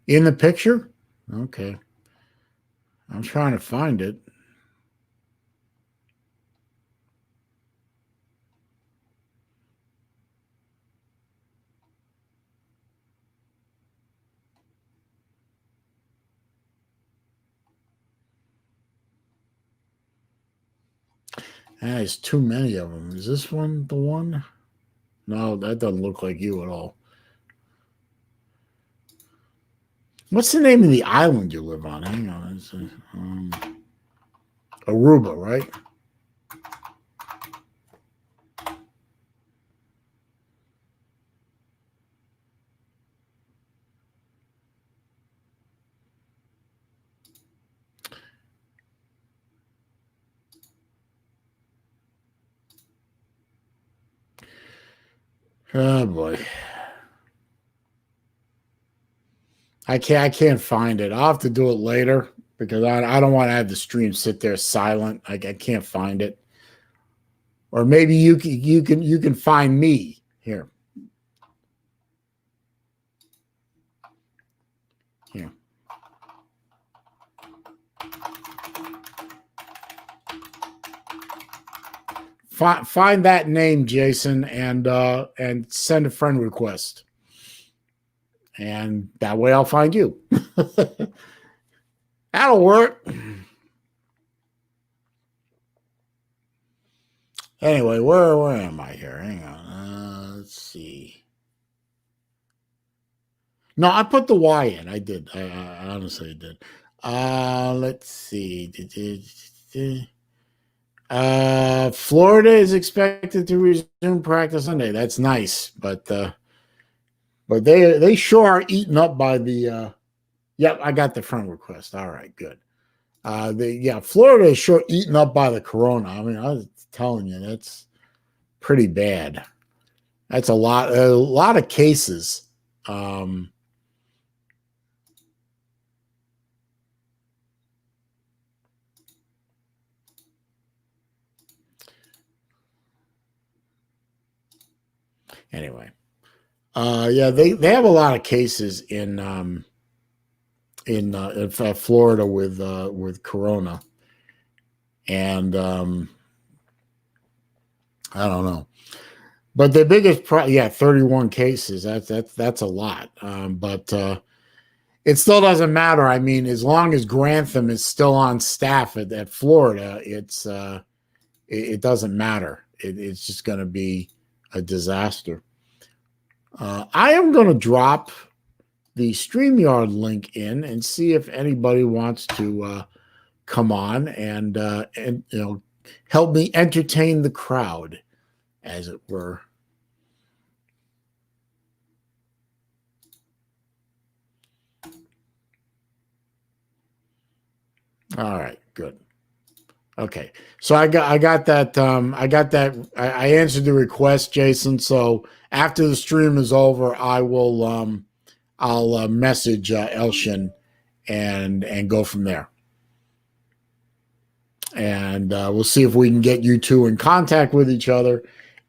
[SPEAKER 1] In the picture? Okay. I'm trying to find it. There's too many of them. Is this one the one? No, that doesn't look like you at all. What's the name of the island you live on? Hang on. It's, Aruba, right? Oh boy. I can't find it. I'll have to do it later because I don't want to have the stream sit there silent. I can't find it. Or maybe you can find me here. Here. Find that name, Jason, and send a friend request. and that way I'll find you. That'll work. Anyway, where am I here? Hang on. Let's see. No, I put the Y in. I did. I honestly did. Let's see. Florida is expected to resume practice Sunday. That's nice, but they sure are eaten up by the. Yep, I got the friend request. All right, good. Florida is sure eaten up by the corona. I mean, I was telling you, that's pretty bad. That's a lot of cases. Anyway, they have a lot of cases in Florida with corona, and I don't know, but the biggest 31 cases. That's a lot, but it still doesn't matter. I mean, as long as Grantham is still on staff at Florida, it doesn't matter. It's just going to be a disaster. I am going to drop the StreamYard link in and see if anybody wants to come on and help me entertain the crowd, as it were. All right, good. Okay, so I got that. I answered the request, Jason. So after the stream is over, I will I'll message Elshin and go from there. And we'll see if we can get you two in contact with each other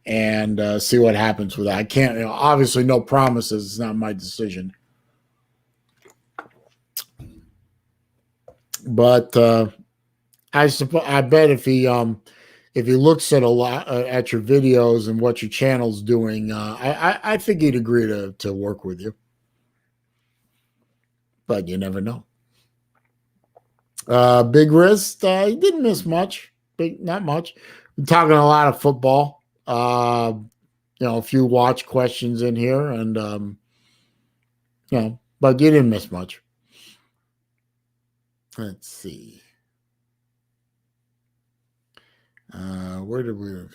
[SPEAKER 1] and see what happens with that. I can't, obviously, no promises. It's not my decision. But I bet if he looks at a lot at your videos and what your channel's doing, I think he'd agree to work with you. But you never know. Big Wrist, he didn't miss much. Not much. We're talking a lot of football. A few watch questions in here, and but you didn't miss much. Let's see. Where did we?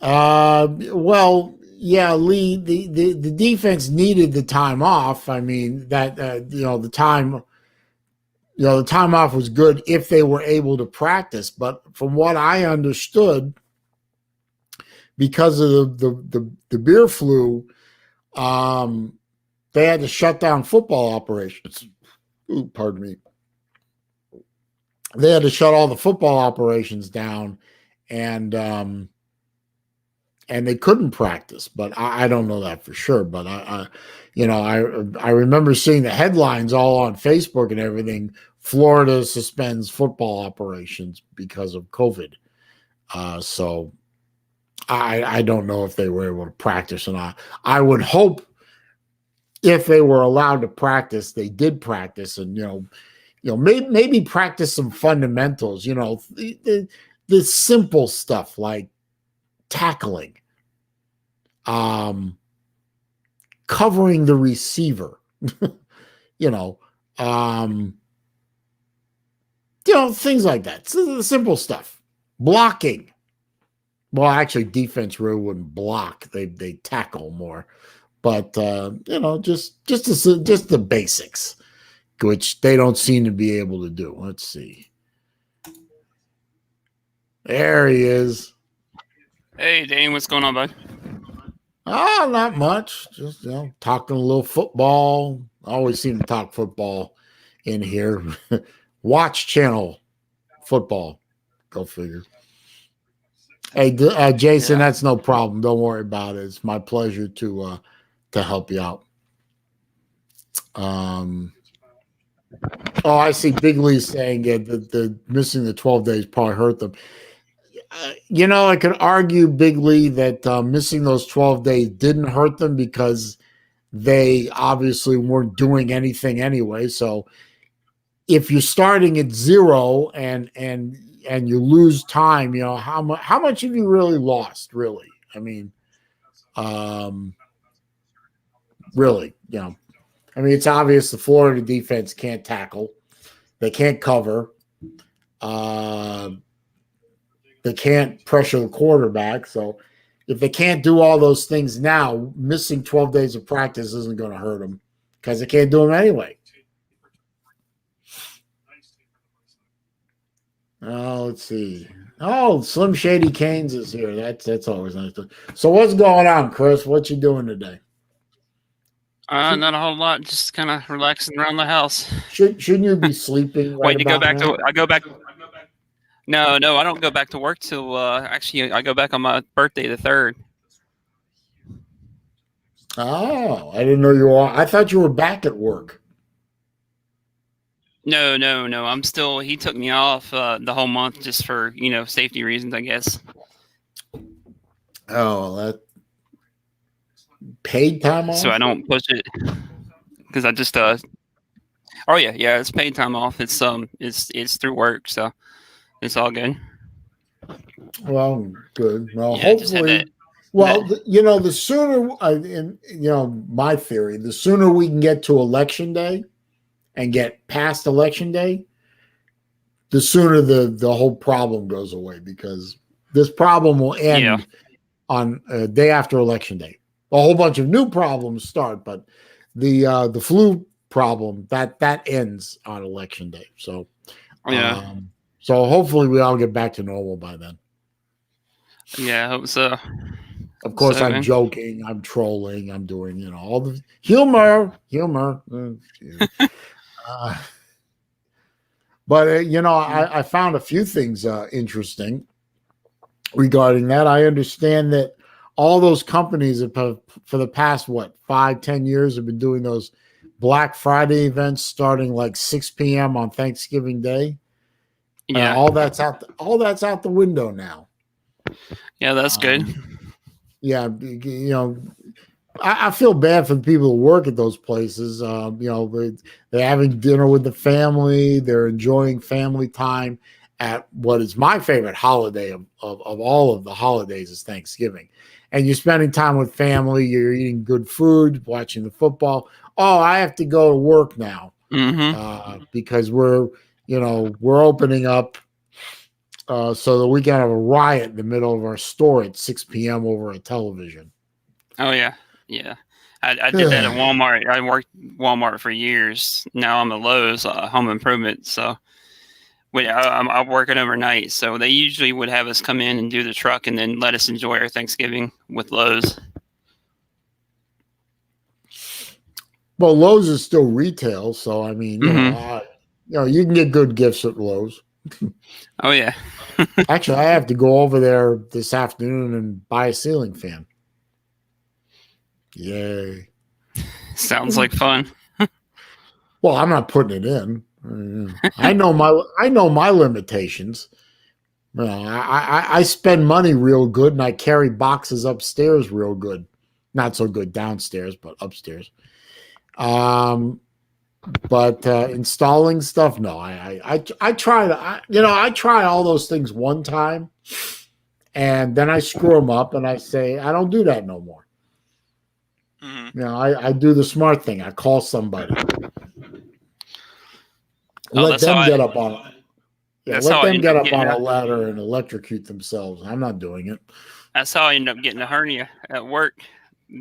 [SPEAKER 1] Well, yeah, Lee. The defense needed the time off. I mean that the time. The time off was good if they were able to practice. But from what I understood, because of the beer flu, they had to shut down football operations. Ooh, pardon me. They had to shut all the football operations down, and they couldn't practice. But I don't know that for sure. But I remember seeing the headlines all on Facebook and everything. Florida suspends football operations because of COVID. So I don't know if they were able to practice or not. I would hope if they were allowed to practice, they did practice, and maybe practice some fundamentals. The simple stuff like tackling, covering the receiver, things like that. So the simple stuff. Blocking. Well, actually, defense really wouldn't block. They tackle more. But just the basics, which they don't seem to be able to do. Let's see. There he is.
[SPEAKER 2] Hey, Dane, what's going on, bud?
[SPEAKER 1] Oh, not much. Just talking a little football. I always seem to talk football in here. Watch channel football. Go figure. Hey, Jason, that's no problem. Don't worry about it. It's my pleasure to help you out. I see Big Lee saying that the missing the 12 days probably hurt them. I could argue, Big Lee, that missing those 12 days didn't hurt them because they obviously weren't doing anything anyway. So if you're starting at zero and you lose time, how much have you really lost? Really, I mean, really, I mean, it's obvious the Florida defense can't tackle, they can't cover, they can't pressure the quarterback. So if they can't do all those things now, missing 12 days of practice isn't going to hurt them because they can't do them anyway. Oh, let's see. Oh, Slim Shady Canes is here. That's always nice. So what's going on, Chris? What you doing today?
[SPEAKER 2] Not a whole lot. Just kind of relaxing around the house.
[SPEAKER 1] Shouldn't you be sleeping right
[SPEAKER 2] Wait to go
[SPEAKER 1] about
[SPEAKER 2] back
[SPEAKER 1] now?
[SPEAKER 2] to. I go back. No, I don't go back to work till. Actually, I go back on my birthday, the 3rd.
[SPEAKER 1] Oh, I didn't know you were. I thought you were back at work.
[SPEAKER 2] No. I'm still. He took me off the whole month just for safety reasons, I guess.
[SPEAKER 1] Oh, that paid time off.
[SPEAKER 2] So I don't push it because I just. Oh yeah, it's paid time off. It's through work, so it's all good.
[SPEAKER 1] Well, good. Well,
[SPEAKER 2] Yeah,
[SPEAKER 1] hopefully. Well, the sooner, my theory, the sooner we can get to election day and get past election day, the sooner the whole problem goes away, because this problem will end on day after election day. A whole bunch of new problems start, but the flu problem that ends on election day. So, so hopefully we all get back to normal by then.
[SPEAKER 2] Yeah, I hope so.
[SPEAKER 1] Of course, I'm joking. I'm trolling. I'm doing, all the humor. But I found a few things interesting regarding that. I understand that all those companies have, for the past 5-10 years, have been doing those Black Friday events starting like 6 p.m. on Thanksgiving Day.
[SPEAKER 2] Yeah,
[SPEAKER 1] all that's out the window now.
[SPEAKER 2] Yeah, that's good.
[SPEAKER 1] Yeah, I feel bad for the people who work at those places. They're having dinner with the family. They're enjoying family time at what is my favorite holiday of all of the holidays is Thanksgiving. And you're spending time with family. You're eating good food, watching the football. Oh, I have to go to work now because we're opening up so that we can have a riot in the middle of our store at 6 p.m. over a television.
[SPEAKER 2] Oh, yeah. I did that at Walmart. I worked Walmart for years. Now I'm at Lowe's, home improvement. So I'm working overnight. So they usually would have us come in and do the truck and then let us enjoy our Thanksgiving with Lowe's.
[SPEAKER 1] Well, Lowe's is still retail. So, I mean, you can get good gifts at Lowe's.
[SPEAKER 2] Oh, yeah.
[SPEAKER 1] Actually, I have to go over there this afternoon and buy a ceiling fan. Yay.
[SPEAKER 2] Sounds like fun.
[SPEAKER 1] Well, I'm not putting it in. I know my limitations. I spend money real good, and I carry boxes upstairs real good. Not so good downstairs, but upstairs. But installing stuff, no. I try to, I try all those things one time, and then I screw them up, and I say I don't do that no more.
[SPEAKER 2] Mm-hmm.
[SPEAKER 1] I do the smart thing. I call somebody. Let them get up on a ladder and electrocute themselves. I'm not doing it.
[SPEAKER 2] That's how I ended up getting a hernia at work,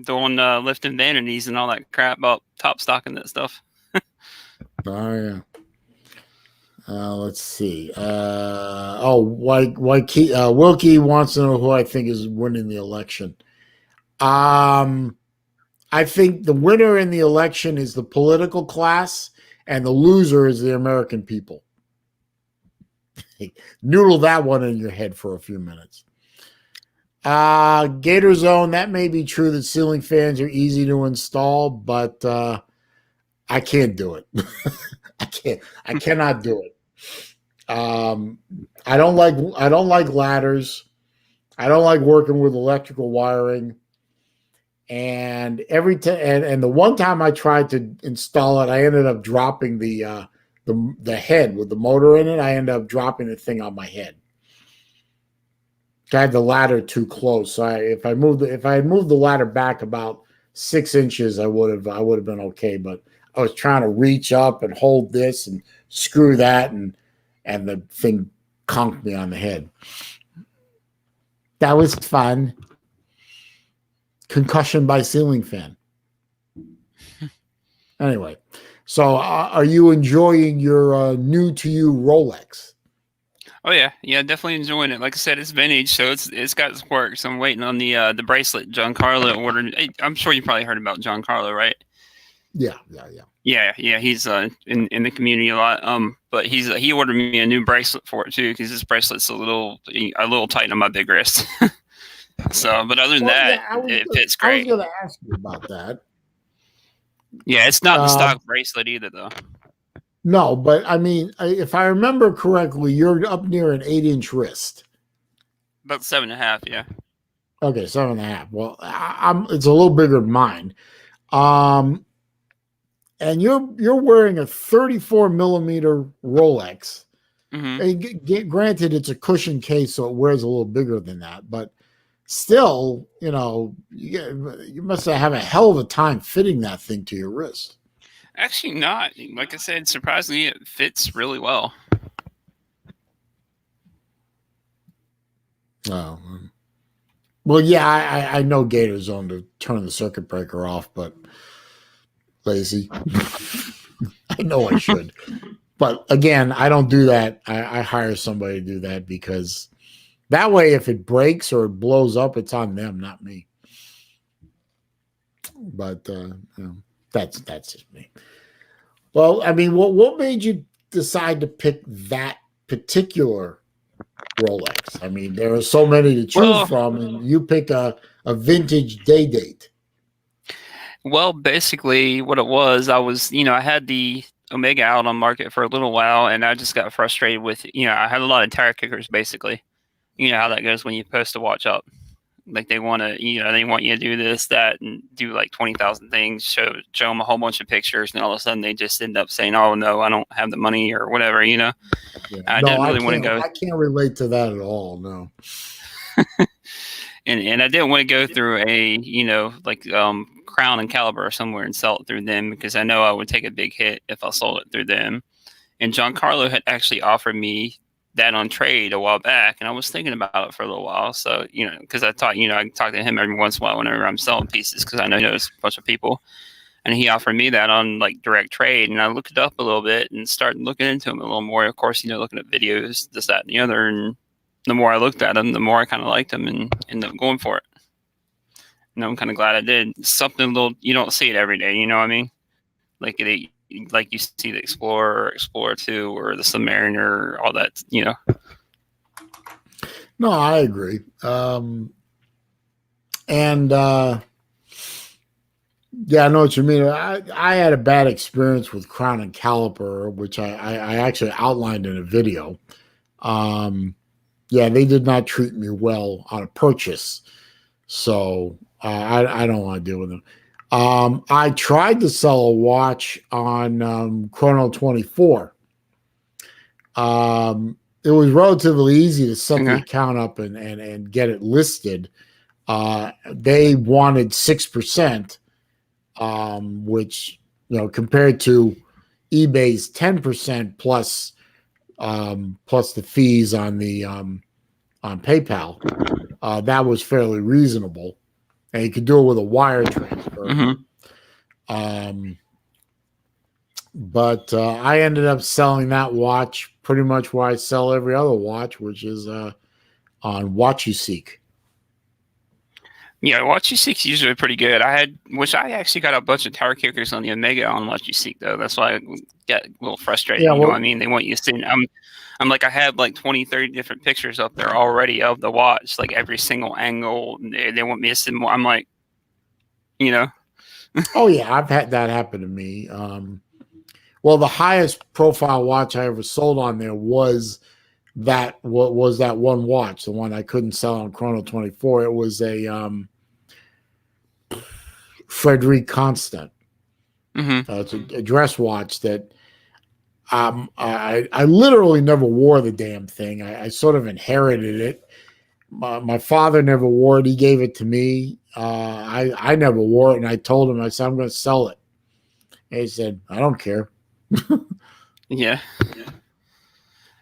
[SPEAKER 2] doing lifting vanities and all that crap about top stocking that stuff.
[SPEAKER 1] Oh yeah. Let's see. Wilkie wants to know who I think is winning the election. I think the winner in the election is the political class, and the loser is the American people. Noodle that one in your head for a few minutes. Gator Zone, that may be true that ceiling fans are easy to install, but I can't do it. I cannot do it. I don't like ladders. I don't like working with electrical wiring. And and the one time I tried to install it, I ended up dropping the head with the motor in it. I ended up dropping the thing on my head. I had the ladder too close. So if I had moved the ladder back about 6 inches, I would have been okay. But I was trying to reach up and hold this and screw that, and the thing conked me on the head. That was fun. Concussion by ceiling fan. Anyway, so are you enjoying your new to you Rolex?
[SPEAKER 2] Oh yeah, definitely enjoying it. Like I said, it's vintage, so it's got its quirks. I'm waiting on the bracelet Giancarlo ordered. I'm sure you probably heard about Giancarlo, right?
[SPEAKER 1] Yeah.
[SPEAKER 2] He's in the community a lot. But he ordered me a new bracelet for it too, because this bracelet's a little tight on my big wrist. So, but other than that, it fits great.
[SPEAKER 1] I was going to ask you about that.
[SPEAKER 2] Yeah, it's not the stock bracelet either, though.
[SPEAKER 1] No, but I mean, if I remember correctly, you're up near an 8-inch wrist.
[SPEAKER 2] About 7.5, yeah.
[SPEAKER 1] Okay, 7.5. Well, it's a little bigger than mine. And you're wearing a 34 millimeter Rolex.
[SPEAKER 2] Mm-hmm.
[SPEAKER 1] Granted, it's a cushion case, so it wears a little bigger than that. But still, you must have a hell of a time fitting that thing to your wrist.
[SPEAKER 2] Actually, not. Like I said, surprisingly, it fits really well.
[SPEAKER 1] Oh, well, yeah, I know Gator's on to turn the circuit breaker off, but lazy. I know I should. But again, I don't do that. I hire somebody to do that, because that way, if it breaks or it blows up, it's on them, not me. But that's just me. Well, I mean, what made you decide to pick that particular Rolex? I mean, there are so many to choose from, and you pick a vintage day date.
[SPEAKER 2] Well, basically, what it was, I had the Omega out on market for a little while, and I just got frustrated with, I had a lot of tire kickers, basically. You know how that goes when you post a watch up. Like they want you to do this, that, and do like 20,000 things, show them a whole bunch of pictures, and all of a sudden they just end up saying, "Oh no, I don't have the money," or whatever,
[SPEAKER 1] Yeah.
[SPEAKER 2] I didn't really want to go.
[SPEAKER 1] I can't relate to that at all. No.
[SPEAKER 2] and I didn't want to go through a Crown and Caliber or somewhere and sell it through them, because I know I would take a big hit if I sold it through them. And Giancarlo had actually offered me that on trade a while back, and I was thinking about it for a little while. So, because I thought, I talk to him every once in a while whenever I'm selling pieces, because I know there's a bunch of people, and he offered me that on like direct trade, and I looked it up a little bit and started looking into him a little more. Of course, looking at videos, this, that, and the other, and the more I looked at him, the more I kind of liked him and ended up going for it. And I'm kind of glad I did. Something a little, you don't see it every day, you know what I mean? Like you see the Explorer, or Explorer 2, or the Submariner, all that,
[SPEAKER 1] No, I agree. Yeah, I know what you mean. I had a bad experience with Crown and Caliber, which I actually outlined in a video. Yeah, they did not treat me well on a purchase. So I don't want to deal with them. I tried to sell a watch on Chrono 24. It was relatively easy to set the account up and get it listed. They wanted 6%, which, compared to eBay's 10% plus the fees on the on PayPal, that was fairly reasonable. And you could do it with a wire transfer. But I ended up selling that watch pretty much where I sell every other watch, which is on WatchUseek.
[SPEAKER 2] Yeah, WatchUseek is usually pretty good. I actually got a bunch of tire kickers on the Omega on WatchUseek, though. That's why I get a little frustrated. Yeah, you know what I mean? They want you to see. I'm like, I have like 20, 30 different pictures up there already of the watch, like every single angle. They want me to see more. I'm like,
[SPEAKER 1] Oh yeah, I've had that happen to me. Well, the highest profile watch I ever sold on there was that one watch, the one I couldn't sell on Chrono 24. It was a Frederic Constant.
[SPEAKER 2] Mm-hmm.
[SPEAKER 1] It's a dress watch that I literally never wore the damn thing. I sort of inherited it. My father never wore it. He gave it to me. I never wore it, and I told him, I said, I'm going to sell it. And he said, I don't care.
[SPEAKER 2] Yeah.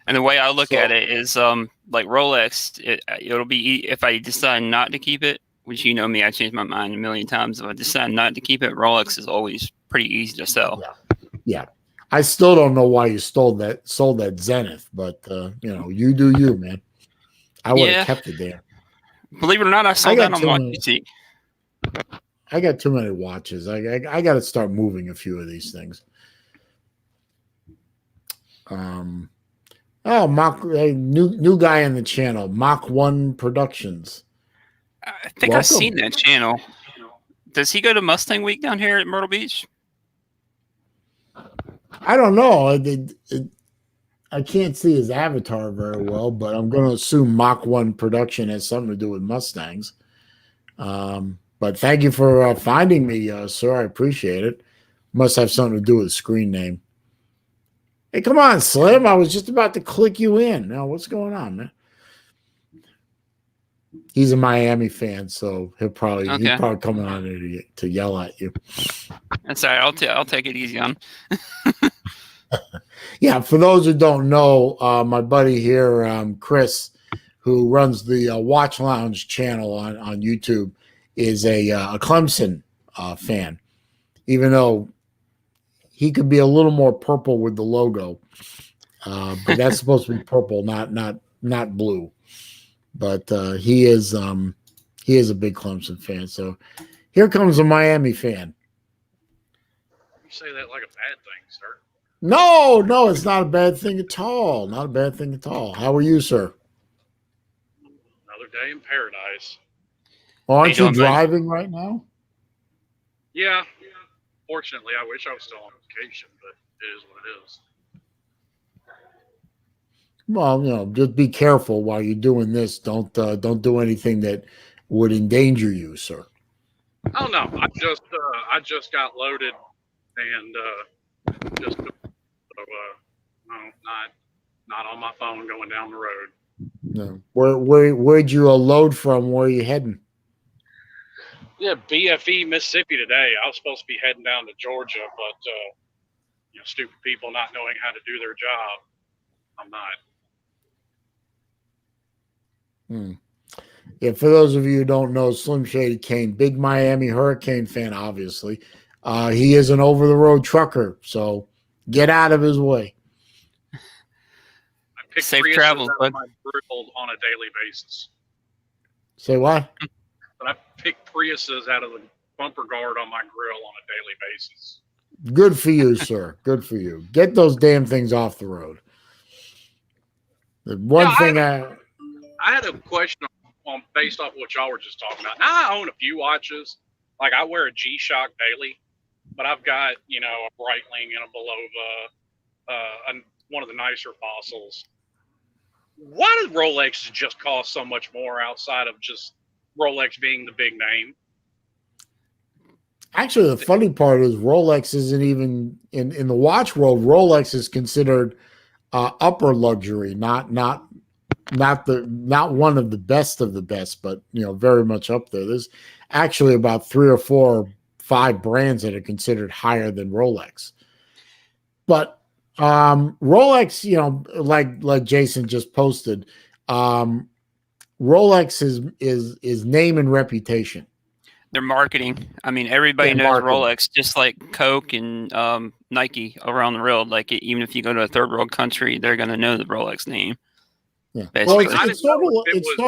[SPEAKER 2] And the way I look
[SPEAKER 1] So,
[SPEAKER 2] at it is, like Rolex, it'll be if I decide not to keep it, which you know me, I changed my mind a million times. If I decide not to keep it, Rolex is always pretty easy to sell.
[SPEAKER 1] yeah. I still don't know why you sold that Zenith, but you do you, man. I would have
[SPEAKER 2] Yeah,
[SPEAKER 1] kept it there.
[SPEAKER 2] believe it or not, I
[SPEAKER 1] I
[SPEAKER 2] sold
[SPEAKER 1] got
[SPEAKER 2] that on
[SPEAKER 1] too
[SPEAKER 2] Watch
[SPEAKER 1] many.
[SPEAKER 2] Boutique.
[SPEAKER 1] I got too many watches. I got to start moving a few of these things. Mach, new guy in the channel, Mach 1 Productions.
[SPEAKER 2] I think I've
[SPEAKER 1] Welcome.
[SPEAKER 2] seen that channel. Does he go to Mustang Week down here at Myrtle Beach?
[SPEAKER 1] I don't know. I can't see his avatar very well, but I'm going to assume Mach 1 Production has something to do with Mustangs. But thank you for finding me, sir. I appreciate it. Must have something to do with the screen name. Hey, come on, Slim. I was just about to click you in. Now, what's going on, man? He's a Miami fan, so he's probably coming on there to yell at you.
[SPEAKER 2] That's all right. I'll take it easy on.
[SPEAKER 1] Yeah, for those who don't know, my buddy here, Chris, who runs the Watch Lounge channel on YouTube, is a Clemson fan, even though he could be a little more purple with the logo, but that's supposed to be purple, not blue. But he is a big Clemson fan. So here comes a Miami fan.
[SPEAKER 3] You say that like a bad thing, sir.
[SPEAKER 1] No, it's not a bad thing at all. Not a bad thing at all. How are you, sir?
[SPEAKER 3] Another day in paradise.
[SPEAKER 1] Aren't you driving right now?
[SPEAKER 3] Yeah. Fortunately, I wish I was still on vacation, but it is what it is.
[SPEAKER 1] Well, just be careful while you're doing this. Don't do anything that would endanger you, sir.
[SPEAKER 3] Oh no, I just got loaded and just no, not on my phone going down the road.
[SPEAKER 1] No. Where'd you load from? Where are you heading?
[SPEAKER 3] Yeah, BFE Mississippi today. I was supposed to be heading down to Georgia, but stupid people not knowing how to do their job. I'm not.
[SPEAKER 1] Yeah, for those of you who don't know, Slim Shady Kane, big Miami Hurricane fan, obviously. He is an over-the-road trucker, so get out of his way.
[SPEAKER 3] I pick
[SPEAKER 2] Safe
[SPEAKER 3] Priuses
[SPEAKER 2] travels,
[SPEAKER 3] out
[SPEAKER 2] bud.
[SPEAKER 3] of my grill on a daily basis.
[SPEAKER 1] Say what?
[SPEAKER 3] But I pick Priuses out of the bumper guard on my grill on a daily basis.
[SPEAKER 1] Good for you, sir. Good for you. Get those damn things off the road. The one thing
[SPEAKER 3] I had a question on based off what y'all were just talking about. Now I own a few watches. Like I wear a G-Shock daily, but I've got, a Breitling and a Belova, one of the nicer fossils. Why does Rolex just cost so much more outside of just Rolex being the big name?
[SPEAKER 1] Actually, the funny part is Rolex isn't even in the watch world. Rolex is considered upper luxury, not one of the best, but very much up there. There's actually about 3 or 4 or 5 brands that are considered higher than Rolex. But Rolex, like Jason just posted, Rolex is name and reputation.
[SPEAKER 2] Their marketing. I mean, everybody knows Rolex, just like Coke and Nike around the world. Like, even if you go to a third world country, they're going to know the Rolex name.
[SPEAKER 1] Yeah. Well, it's sort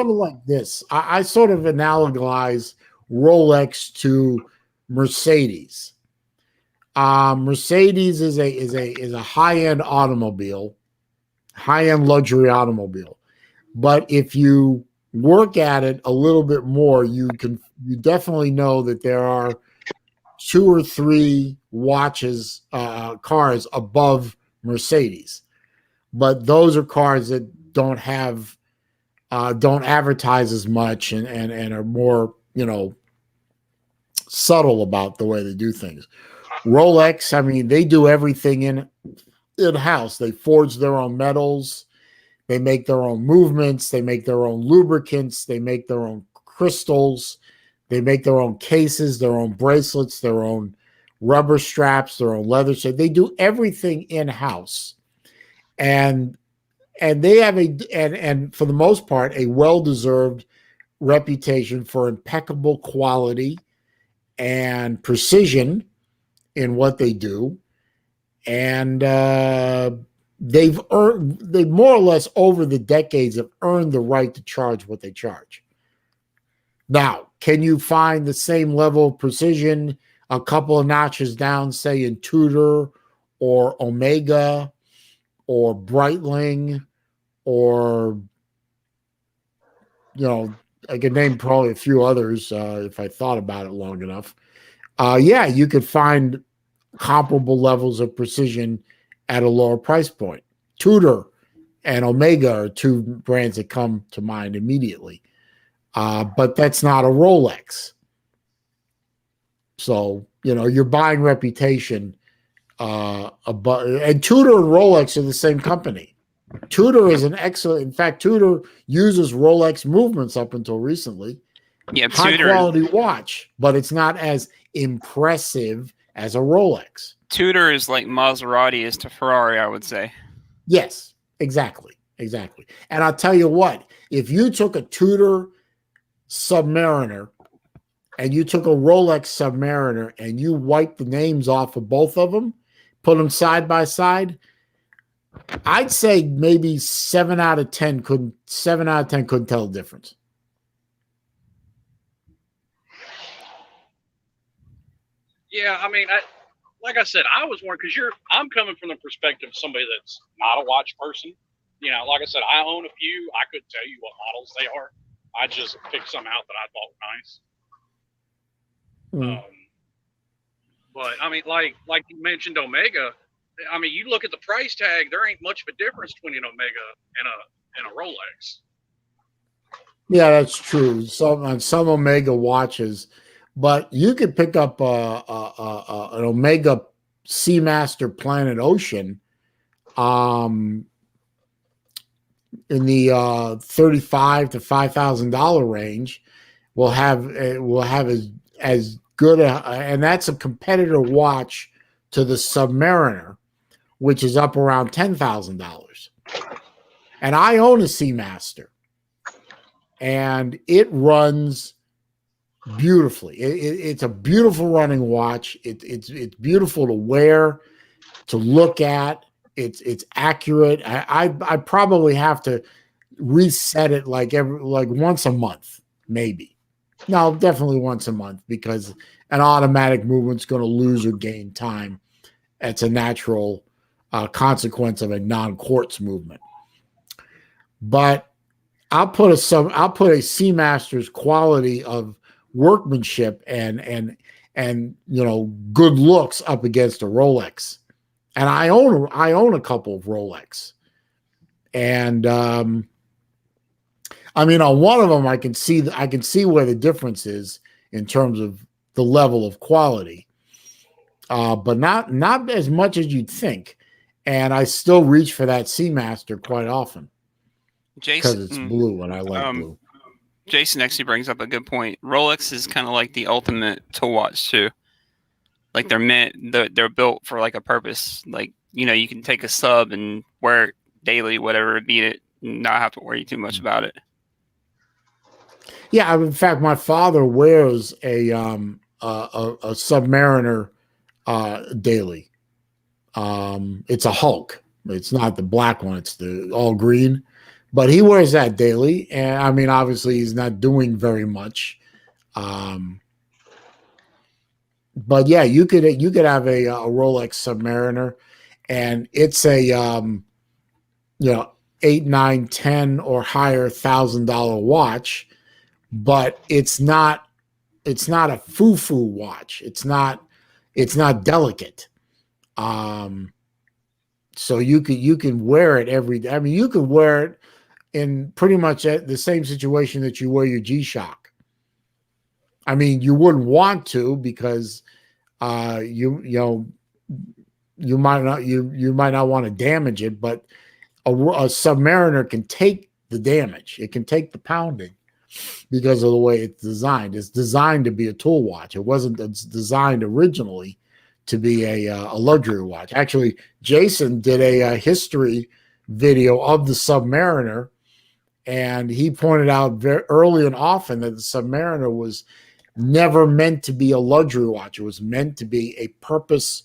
[SPEAKER 1] of like this. I sort of analogize Rolex to Mercedes. Mercedes is a high-end automobile, high-end luxury automobile. But if you work at it a little bit more, you definitely know that there are 2 or 3 cars above Mercedes. But those are cars that don't advertise as much and are more, subtle about the way they do things. Rolex, I mean, they do everything in-house. They forge their own metals. They make their own movements. They make their own lubricants. They make their own crystals. They make their own cases, their own bracelets, their own rubber straps, their own leather. So they do everything in-house. And they have and for the most part, a well-deserved reputation for impeccable quality and precision in what they do. And they've more or less over the decades have earned the right to charge what they charge. Now, can you find the same level of precision a couple of notches down, say in Tudor or Omega or Breitling, or, you know, I could name probably a few others if I thought about it long enough. Yeah, you could find comparable levels of precision at a lower price point. Tudor and Omega are two brands that come to mind immediately. But that's not a Rolex. So, you know, you're buying reputation. And Tudor and Rolex are the same company. Tudor is an excellent, in fact, Tudor uses Rolex movements up until recently.
[SPEAKER 2] Yeah,
[SPEAKER 1] high quality watch, but it's not as impressive as a Rolex.
[SPEAKER 2] Tudor is like Maserati is to Ferrari, I would say.
[SPEAKER 1] Yes, exactly. And I'll tell you what, if you took a Tudor Submariner and you took a Rolex Submariner and you wiped the names off of both of them, put them side by side, I'd say maybe 7 out of 10 couldn't tell the difference.
[SPEAKER 3] Yeah, I mean, like I said, I was wondering because I'm coming from the perspective of somebody that's not a watch person. You know, like I said, I own a few. I couldn't tell you what models they are. I just picked some out that I thought were nice. But I mean, like you mentioned, Omega. I mean, you look at the price tag. There ain't much of a difference between an Omega and a Rolex.
[SPEAKER 1] Yeah, that's true. Some Omega watches, but you could pick up an Omega Seamaster Planet Ocean, in the $35,000 to $5,000 range. Will have as good and that's a competitor watch to the Submariner, which is up around $10,000. And I own a Seamaster, and it runs beautifully. It's a beautiful running watch. It's beautiful to wear, to look at. It's accurate. I probably have to reset it like once a month, maybe. No, definitely once a month, because an automatic movement's going to lose or gain time. It's a natural consequence of a non-quartz movement. But I'll put a Seamaster's quality of workmanship and you know, good looks up against a Rolex. And I own a couple of Rolex. And I mean, on one of them I can see where the difference is in terms of the level of quality. But not as much as you'd think. And I still reach for that Seamaster quite often. Because it's blue and I like blue.
[SPEAKER 2] Jason actually brings up a good point. Rolex is kind of like the ultimate to watch too. Like they're built for like a purpose. Like, you know, you can take a sub and wear it daily, whatever, beat it, and not have to worry too much about it.
[SPEAKER 1] Yeah, in fact, my father wears a Submariner daily. It's a Hulk. It's not the black one. It's the all green. But he wears that daily, and I mean, obviously, he's not doing very much. But yeah, you could have a Rolex Submariner, and it's a you know, $8, $9, $10 or higher $1,000 watch, but it's not a foo-foo watch. It's not delicate. So you can wear it every day. I mean, you could wear it in pretty much the same situation that you wear your G-Shock. I mean, you wouldn't want to because you might not want to damage it, but a Submariner can take the damage. It can take the pounding because of the way it's designed. It's designed to be a tool watch. It wasn't designed originally to be a luxury watch. Actually, Jason did a history video of the Submariner, and he pointed out very early and often that the Submariner was never meant to be a luxury watch. It was meant to be a purpose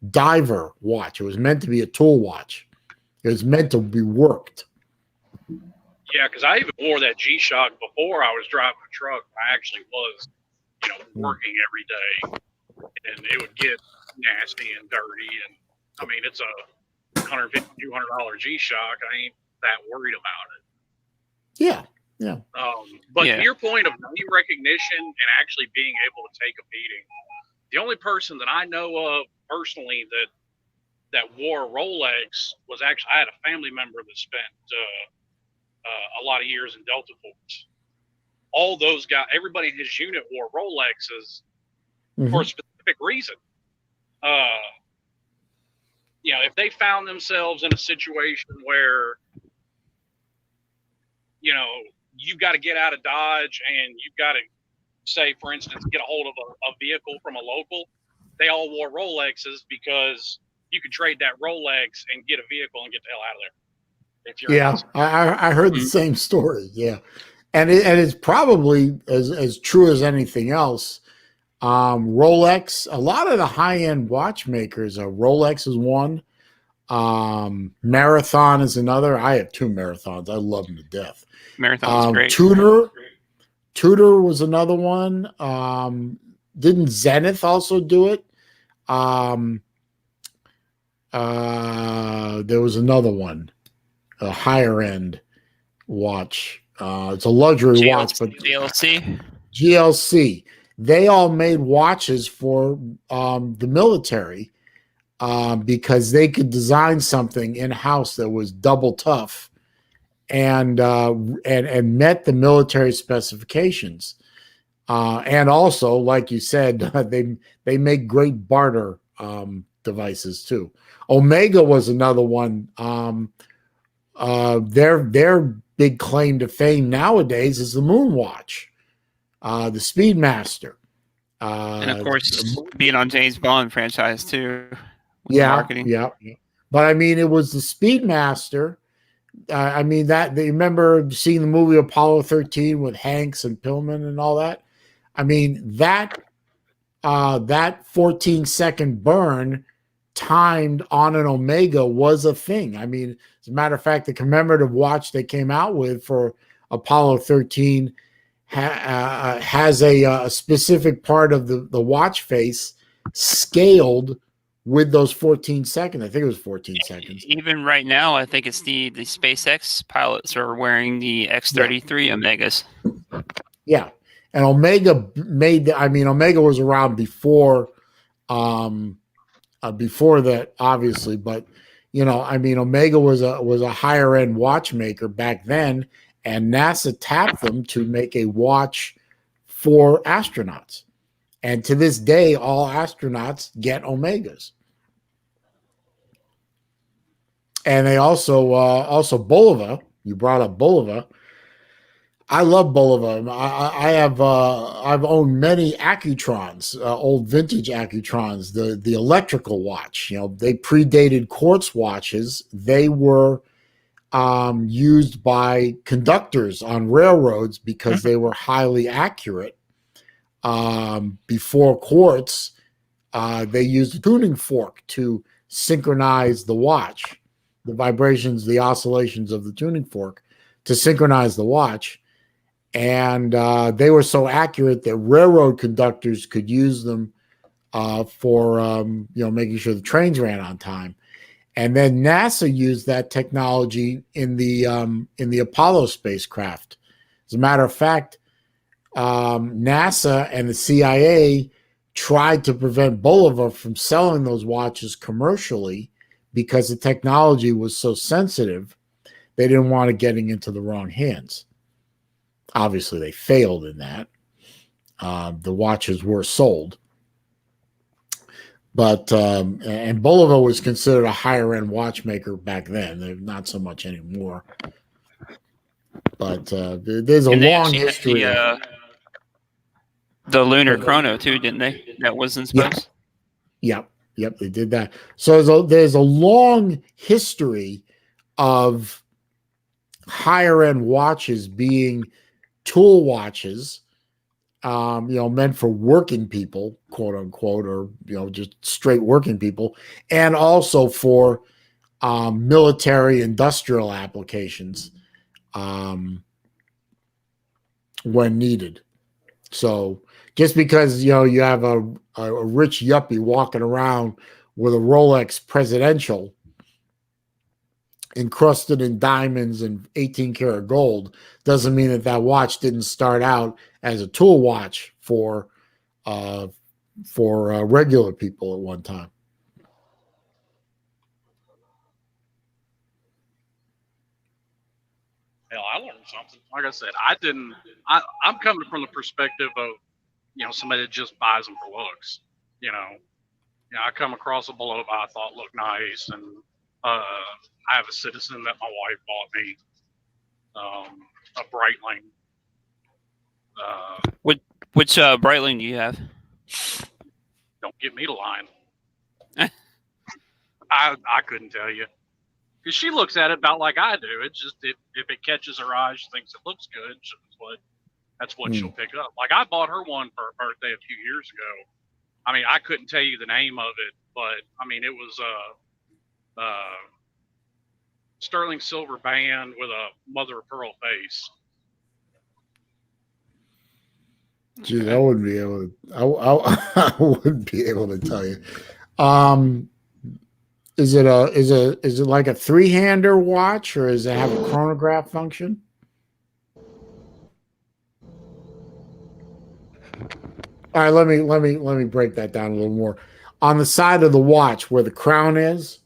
[SPEAKER 1] diver watch. It was meant to be a tool watch. It was meant to be worked.
[SPEAKER 3] Yeah, because I even wore that G-Shock before I was driving a truck. I actually was, working every day, and it would get nasty and dirty. And I mean, it's a $150, $200 G-Shock. I ain't that worried about it.
[SPEAKER 1] Yeah, yeah.
[SPEAKER 3] But to your point of name recognition and actually being able to take a beating, the only person that I know of personally that wore a Rolex was actually, I had a family member that spent a lot of years in Delta Force. All those guys, everybody in his unit wore Rolexes for a specific reason. If they found themselves in a situation where, you've got to get out of Dodge and you've got to, say, for instance, get a hold of a vehicle from a local, they all wore Rolexes because you could trade that Rolex and get a vehicle and get the hell out of there.
[SPEAKER 1] I heard the same story. Yeah. And it's probably as true as anything else. Rolex, a lot of the high-end watchmakers, Rolex is one. Marathon is another. I have 2 Marathons. I love them to death.
[SPEAKER 2] Marathon's great.
[SPEAKER 1] Tudor was another one. Didn't Zenith also do it? There was another one, a higher end watch. It's a luxury watch, but GLC. They all made watches for the military because they could design something in house that was double tough and met the military specifications. And also, like you said, they make great barter devices too. Omega was another one. Their big claim to fame nowadays is the Moon Watch, the Speedmaster,
[SPEAKER 2] and of course being on James Bond franchise too.
[SPEAKER 1] Marketing. Yeah. But I mean, it was the Speedmaster. I mean, that they remember seeing the movie Apollo 13 with Hanks and Pillman and all that. I mean, that 14-second burn timed on an Omega was a thing. I mean, as a matter of fact, the commemorative watch they came out with for Apollo 13 has a specific part of the watch face scaled with those 14 seconds. I think it was 14 seconds.
[SPEAKER 2] Even right now, I think it's the SpaceX pilots are wearing the X-33 Omegas.
[SPEAKER 1] Yeah. And Omega Omega was around before that, obviously, but Omega was a higher end watchmaker back then, and NASA tapped them to make a watch for astronauts. And to this day, all astronauts get Omegas. And they also Bulova. You brought up Bulova. I love Bulova. I've owned many Accutrons, old vintage Accutrons, the electrical watch. They predated quartz watches. They were used by conductors on railroads because they were highly accurate. Before quartz, they used a tuning fork to synchronize the watch, the vibrations, the oscillations of the tuning fork to synchronize the watch. And they were so accurate that railroad conductors could use them for making sure the trains ran on time. And then NASA used that technology in the Apollo spacecraft. As a matter of fact, NASA and the CIA tried to prevent Bulova from selling those watches commercially because the technology was so sensitive. They didn't want it getting into the wrong hands. Obviously, they failed in that. the watches were sold. But and Bulova was considered a higher end watchmaker back then. They're not so much anymore. But there's a
[SPEAKER 2] And they
[SPEAKER 1] long
[SPEAKER 2] actually had
[SPEAKER 1] history.
[SPEAKER 2] the lunar chrono too, didn't they? That wasn't supposed.
[SPEAKER 1] Yep, they did that. So there's a long history of higher end watches being tool watches, meant for working people, quote unquote, or just straight working people, and also for military industrial applications when needed. So just because you have a rich yuppie walking around with a Rolex Presidential encrusted in diamonds and 18 karat gold doesn't mean that watch didn't start out as a tool watch for regular people at one time.
[SPEAKER 3] Hell, I learned something. Like I said, I'm coming from the perspective of somebody that just buys them for looks. I come across a Bulova I thought looked nice, and I have a Citizen that my wife bought me, a Breitling.
[SPEAKER 2] Which Breitling do you have?
[SPEAKER 3] Don't get me to line. I couldn't tell you, because she looks at it about like I do. It's just if it catches her eye, she thinks it looks good. That's what she'll pick up. Like I bought her one for her birthday a few years ago. I mean, I couldn't tell you the name of it, but I mean, it was a sterling silver band with a mother of pearl face.
[SPEAKER 1] Gee, I wouldn't be able to. I wouldn't be able to tell you. Is it like a 3-hander watch, or does it have a chronograph function? All right, let me break that down a little more. On the side of the watch where the crown is,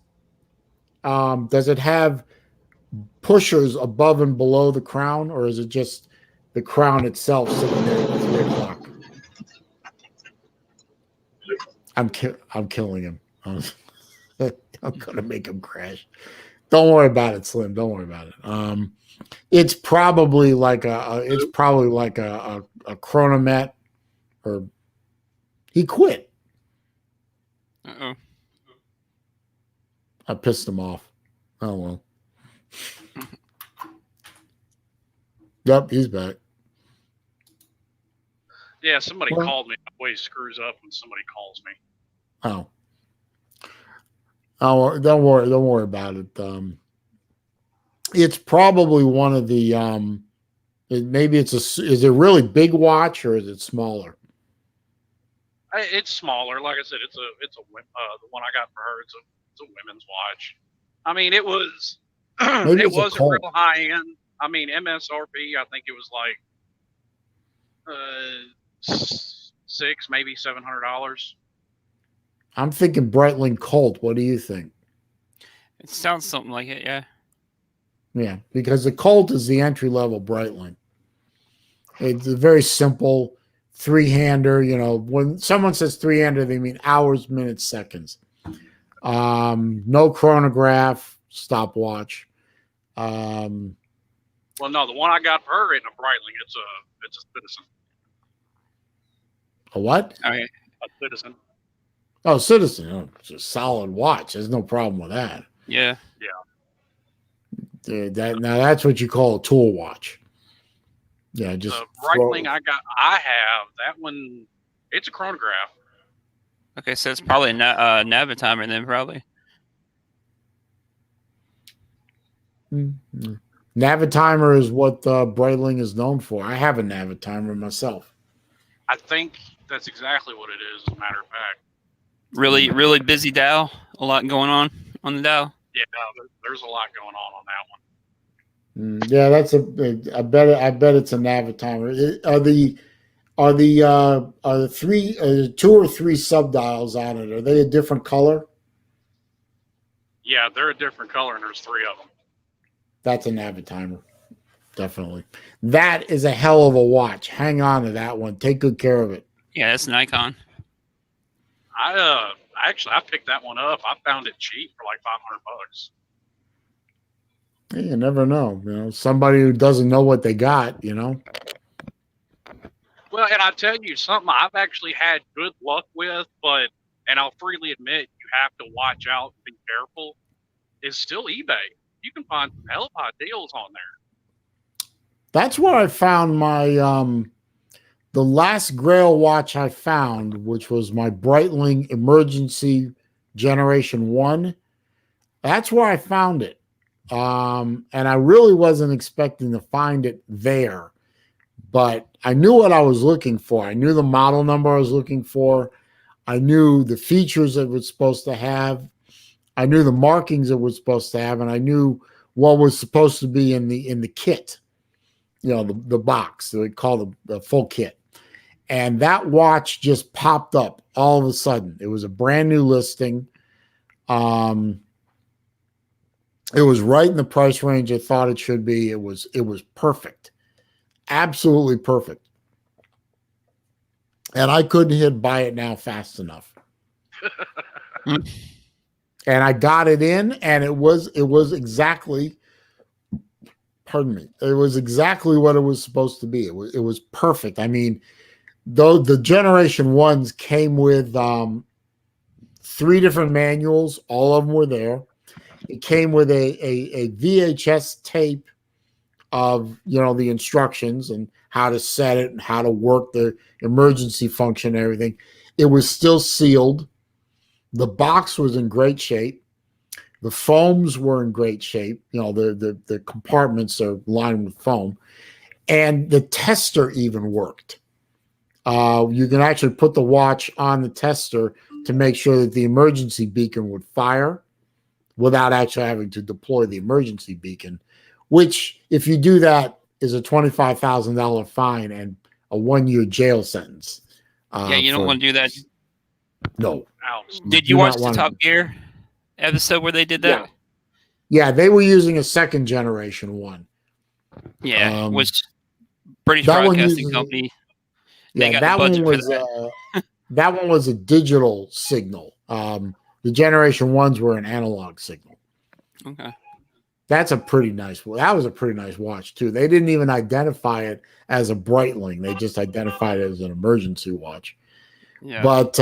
[SPEAKER 1] does it have pushers above and below the crown, or is it just the crown itself sitting there at 3 o'clock? I'm killing him. I'm gonna make him crash. Don't worry about it, Slim. Don't worry about it. It's probably like a chronomet, or he quit.
[SPEAKER 2] Uh-oh.
[SPEAKER 1] I pissed him off. Oh well. Yep, he's back.
[SPEAKER 3] Yeah, somebody called me. My voice screws up when somebody calls me.
[SPEAKER 1] Oh, don't worry about it. It's probably one of the is it a really big watch, or is it smaller?
[SPEAKER 3] It's smaller. Like I said, it's the one I got for her. It's a women's watch. I mean, it was it wasn't real high end. I mean, MSRP, I think it was like $600, maybe $700.
[SPEAKER 1] I'm thinking Breitling Colt. What do you think?
[SPEAKER 2] It sounds something like it, yeah.
[SPEAKER 1] Yeah, because the Colt is the entry level Breitling. It's a very simple 3-hander. When someone says 3-hander, they mean hours, minutes, seconds. No chronograph, stopwatch.
[SPEAKER 3] Well, no, the one I got for her ain't a Breitling. It's a Citizen.
[SPEAKER 1] A what?
[SPEAKER 2] Okay.
[SPEAKER 3] A Citizen.
[SPEAKER 1] Oh, Citizen. Oh, it's a solid watch. There's no problem with that.
[SPEAKER 2] Yeah.
[SPEAKER 1] Now that's what you call a tool watch. Yeah, just
[SPEAKER 3] the Breitling I have that one. It's a chronograph.
[SPEAKER 2] Okay, so it's probably a Navitimer then, probably.
[SPEAKER 1] Mm-hmm. Navitimer is what Breitling is known for. I have a Navitimer myself.
[SPEAKER 3] I think that's exactly what it is, as a matter of fact.
[SPEAKER 2] Really, really busy dial. A lot going on the dial.
[SPEAKER 3] Yeah, there's a lot going on that one.
[SPEAKER 1] Yeah, that's I bet it's a Navitimer. Are the 2 or 3 subdials on it? Are they a different color?
[SPEAKER 3] Yeah, they're a different color, and there's 3 of them.
[SPEAKER 1] That's a Navitimer. definitely. That is a hell of a watch. Hang on to that one. Take good care of it.
[SPEAKER 2] Yeah, that's an icon.
[SPEAKER 3] I picked that one up. I found it cheap for like $500.
[SPEAKER 1] You never know. You know, somebody who doesn't know what they got, you know.
[SPEAKER 3] Well, and I tell you something I've actually had good luck with, and I'll freely admit you have to watch out and be careful, is still eBay. You can find some hell of hot deals on there.
[SPEAKER 1] That's where I found my the last Grail watch I found, which was my Breitling Emergency Generation 1. That's where I found it. And I really wasn't expecting to find it there. But I knew what I was looking for. I knew the model number I was looking for. I knew the features it was supposed to have. I knew the markings it was supposed to have, and I knew what was supposed to be in the kit. You know, the box. They call the full kit. And that watch just popped up all of a sudden. It was a brand new listing. It was right in the price range I thought it should be. It was perfect. Absolutely perfect. And I couldn't hit buy it now fast enough. And I got it in, and it was exactly, pardon me, it was exactly what it was supposed to be. It was perfect. I mean, though the Generation 1s came with 3 different manuals, all of them were there. It came with a VHS tape of, you know, the instructions and how to set it and how to work the emergency function and everything. It was still sealed. The box was in great shape. The foams were in great shape. You know, the compartments are lined with foam. And the tester even worked. You can actually put the watch on the tester to make sure that the emergency beacon would fire without actually having to deploy the emergency beacon, which, if you do that, is a $25,000 fine and a 1-year jail sentence.
[SPEAKER 2] Yeah, you don't want to do that.
[SPEAKER 1] No.
[SPEAKER 2] Did you watch the Top Gear episode where they did that?
[SPEAKER 1] Yeah, they were using a second generation one.
[SPEAKER 2] Yeah, which British Broadcasting Company. They got the budget for that.
[SPEAKER 1] That one was a digital signal. The Generation 1s were an analog signal.
[SPEAKER 2] Okay.
[SPEAKER 1] That was a pretty nice watch too. They didn't even identify it as a Breitling. They just identified it as an emergency watch.
[SPEAKER 2] Yeah.
[SPEAKER 1] But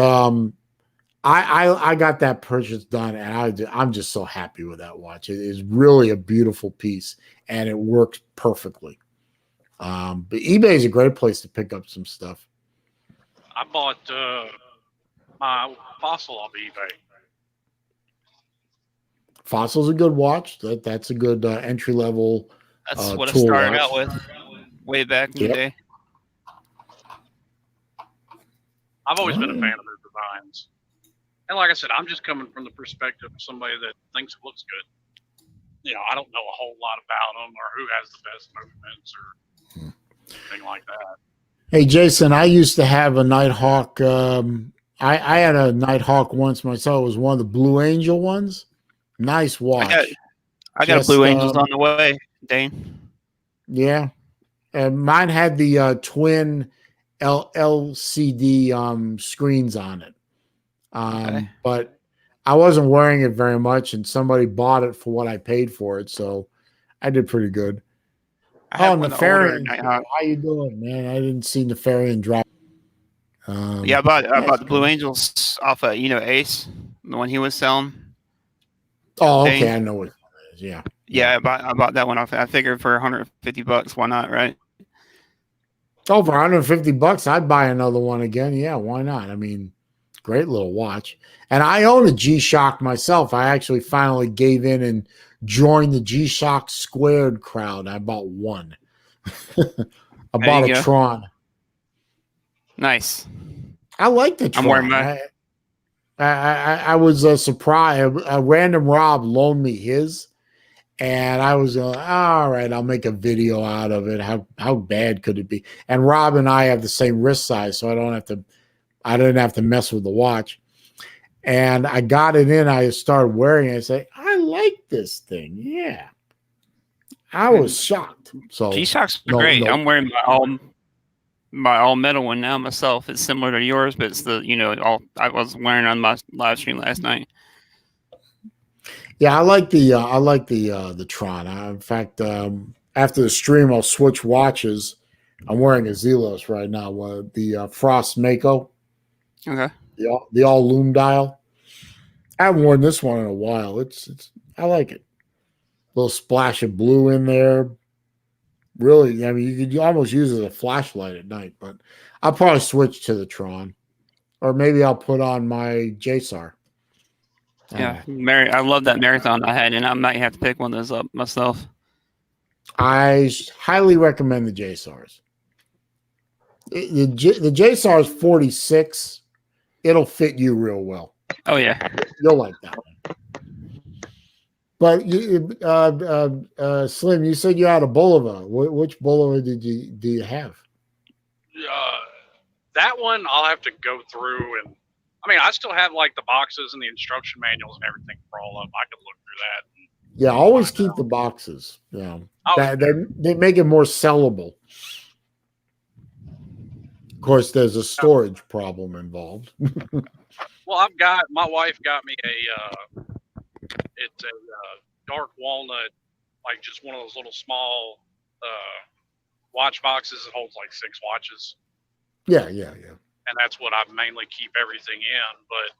[SPEAKER 1] I got that purchase done, and I'm just so happy with that watch. It is really a beautiful piece, and it works perfectly. But eBay is a great place to pick up some stuff.
[SPEAKER 3] I bought my Fossil off eBay.
[SPEAKER 1] Fossil's a good watch. That's a good entry level.
[SPEAKER 2] That's what I started out with way back in the day.
[SPEAKER 3] I've always been a fan of their designs. And like I said, I'm just coming from the perspective of somebody that thinks it looks good. You know, I don't know a whole lot about them or who has the best movements or anything like that.
[SPEAKER 1] Hey, Jason, I used to have a Nighthawk. I had a Nighthawk once myself. It was one of the Blue Angel ones. Nice watch.
[SPEAKER 2] I got a Blue Angels on the way, Dane.
[SPEAKER 1] Yeah. Mine had the twin LCD screens on it.
[SPEAKER 2] Okay.
[SPEAKER 1] But I wasn't wearing it very much, and somebody bought it for what I paid for it, so I did pretty good. Nefarian, how you doing, man? I didn't see Nefarian drop.
[SPEAKER 2] Yeah, I bought the Blue Angels off of Ace, the one he was selling.
[SPEAKER 1] Oh, okay, Dane. I know what it is. Yeah.
[SPEAKER 2] Yeah, I bought that one off. I figured for $150, why not, right?
[SPEAKER 1] Oh, for $150, I'd buy another one again. Yeah, why not? I mean, great little watch. And I own a G-Shock myself. I actually finally gave in and joined the G-Shock Squared crowd. I bought one. I bought a Tron.
[SPEAKER 2] Nice.
[SPEAKER 1] I like the Tron.
[SPEAKER 2] I'm wearing mine.
[SPEAKER 1] I was surprised. A random Rob loaned me his, and I was all right, I'll make a video out of it. How bad could it be? And Rob and I have the same wrist size, so I didn't have to mess with the watch. And I got it in. I started wearing it. I said, I like this thing. Yeah. I was shocked. So
[SPEAKER 2] G-Shocks are great. I'm wearing my all metal one now myself. It's similar to yours, but it's the all I was wearing on my live stream last night.
[SPEAKER 1] Yeah, I like the Tron. In fact, after the stream, I'll switch watches. I'm wearing a Zelos right now. The Frost Mako.
[SPEAKER 2] Okay.
[SPEAKER 1] The all loom dial. I haven't worn this one in a while. I like it. A little splash of blue in there. Really, I mean, you could almost use it as a flashlight at night. But I'll probably switch to the Tron, or maybe I'll put on my JSAR.
[SPEAKER 2] Yeah, I love that marathon I had, and I might have to pick one of those up myself.
[SPEAKER 1] I highly recommend the JSARs. The JSAR is 46. It'll fit you real well.
[SPEAKER 2] Oh yeah,
[SPEAKER 1] you'll like that one. But Slim, you said you had a Bulova. Which Bulova do you have?
[SPEAKER 3] That one I'll have to go through, and I mean I still have like the boxes and the instruction manuals and everything for all of them. I can look through that.
[SPEAKER 1] Yeah, always keep the boxes. Yeah, they make it more sellable. Of course, there's a storage problem involved.
[SPEAKER 3] Well, my wife got me it's a dark walnut, like just one of those little small watch boxes that holds like 6 watches.
[SPEAKER 1] Yeah.
[SPEAKER 3] And that's what I mainly keep everything in. But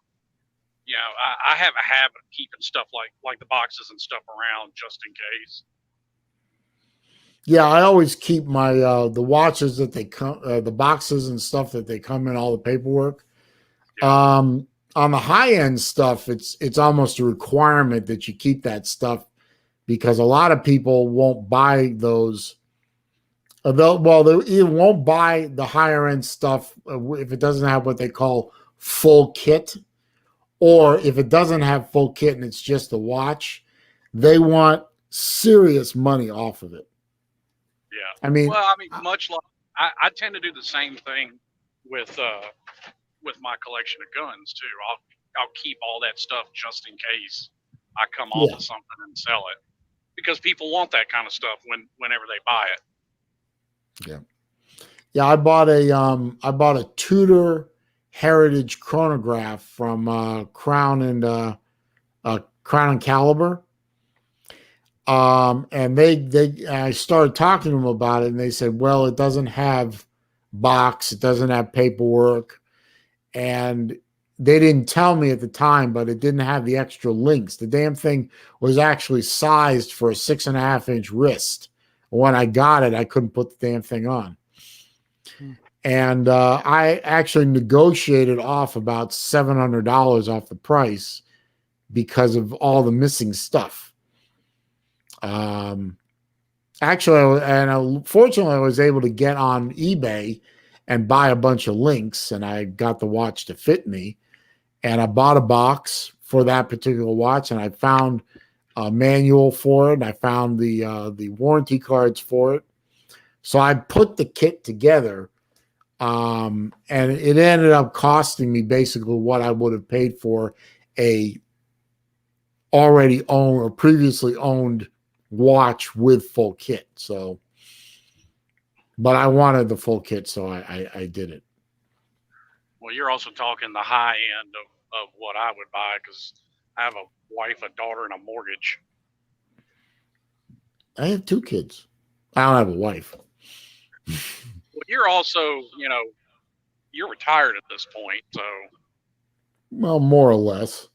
[SPEAKER 3] I have a habit of keeping stuff like the boxes and stuff around just in case.
[SPEAKER 1] Yeah, I always keep my the watches that they come, the boxes and stuff that they come in, all the paperwork. Yeah. On the high end stuff, it's almost a requirement that you keep that stuff because a lot of people won't buy those. They either won't buy the higher end stuff if it doesn't have what they call full kit, or if it doesn't have full kit and it's just a watch, they want serious money off of it.
[SPEAKER 3] Yeah,
[SPEAKER 1] I mean,
[SPEAKER 3] much like I tend to do the same thing with my collection of guns too. I'll keep all that stuff just in case I come off of something and sell it, because people want that kind of stuff whenever they buy it.
[SPEAKER 1] Yeah. I bought a Tudor Heritage chronograph from Crown and Caliber. And I started talking to them about it, and they said, well, it doesn't have box, it doesn't have paperwork, and they didn't tell me at the time, but it didn't have the extra links. The damn thing was actually sized for a 6.5-inch wrist. When I got it, I couldn't put the damn thing on. And I actually negotiated off about $700 off the price because of all the missing stuff. Fortunately, I was able to get on eBay and buy a bunch of links, and I got the watch to fit me. And I bought a box for that particular watch, and I found a manual for it, and I found the warranty cards for it. So I put the kit together, and it ended up costing me basically what I would have paid for a already owned or previously owned watch with full kit. So, but I wanted the full kit, so I did it.
[SPEAKER 3] Well, you're also talking the high end of what I would buy, because I have a wife, a daughter, and a mortgage.
[SPEAKER 1] I have 2 kids. I don't have a wife.
[SPEAKER 3] Well, you're also, you're retired at this point, so.
[SPEAKER 1] Well, more or less.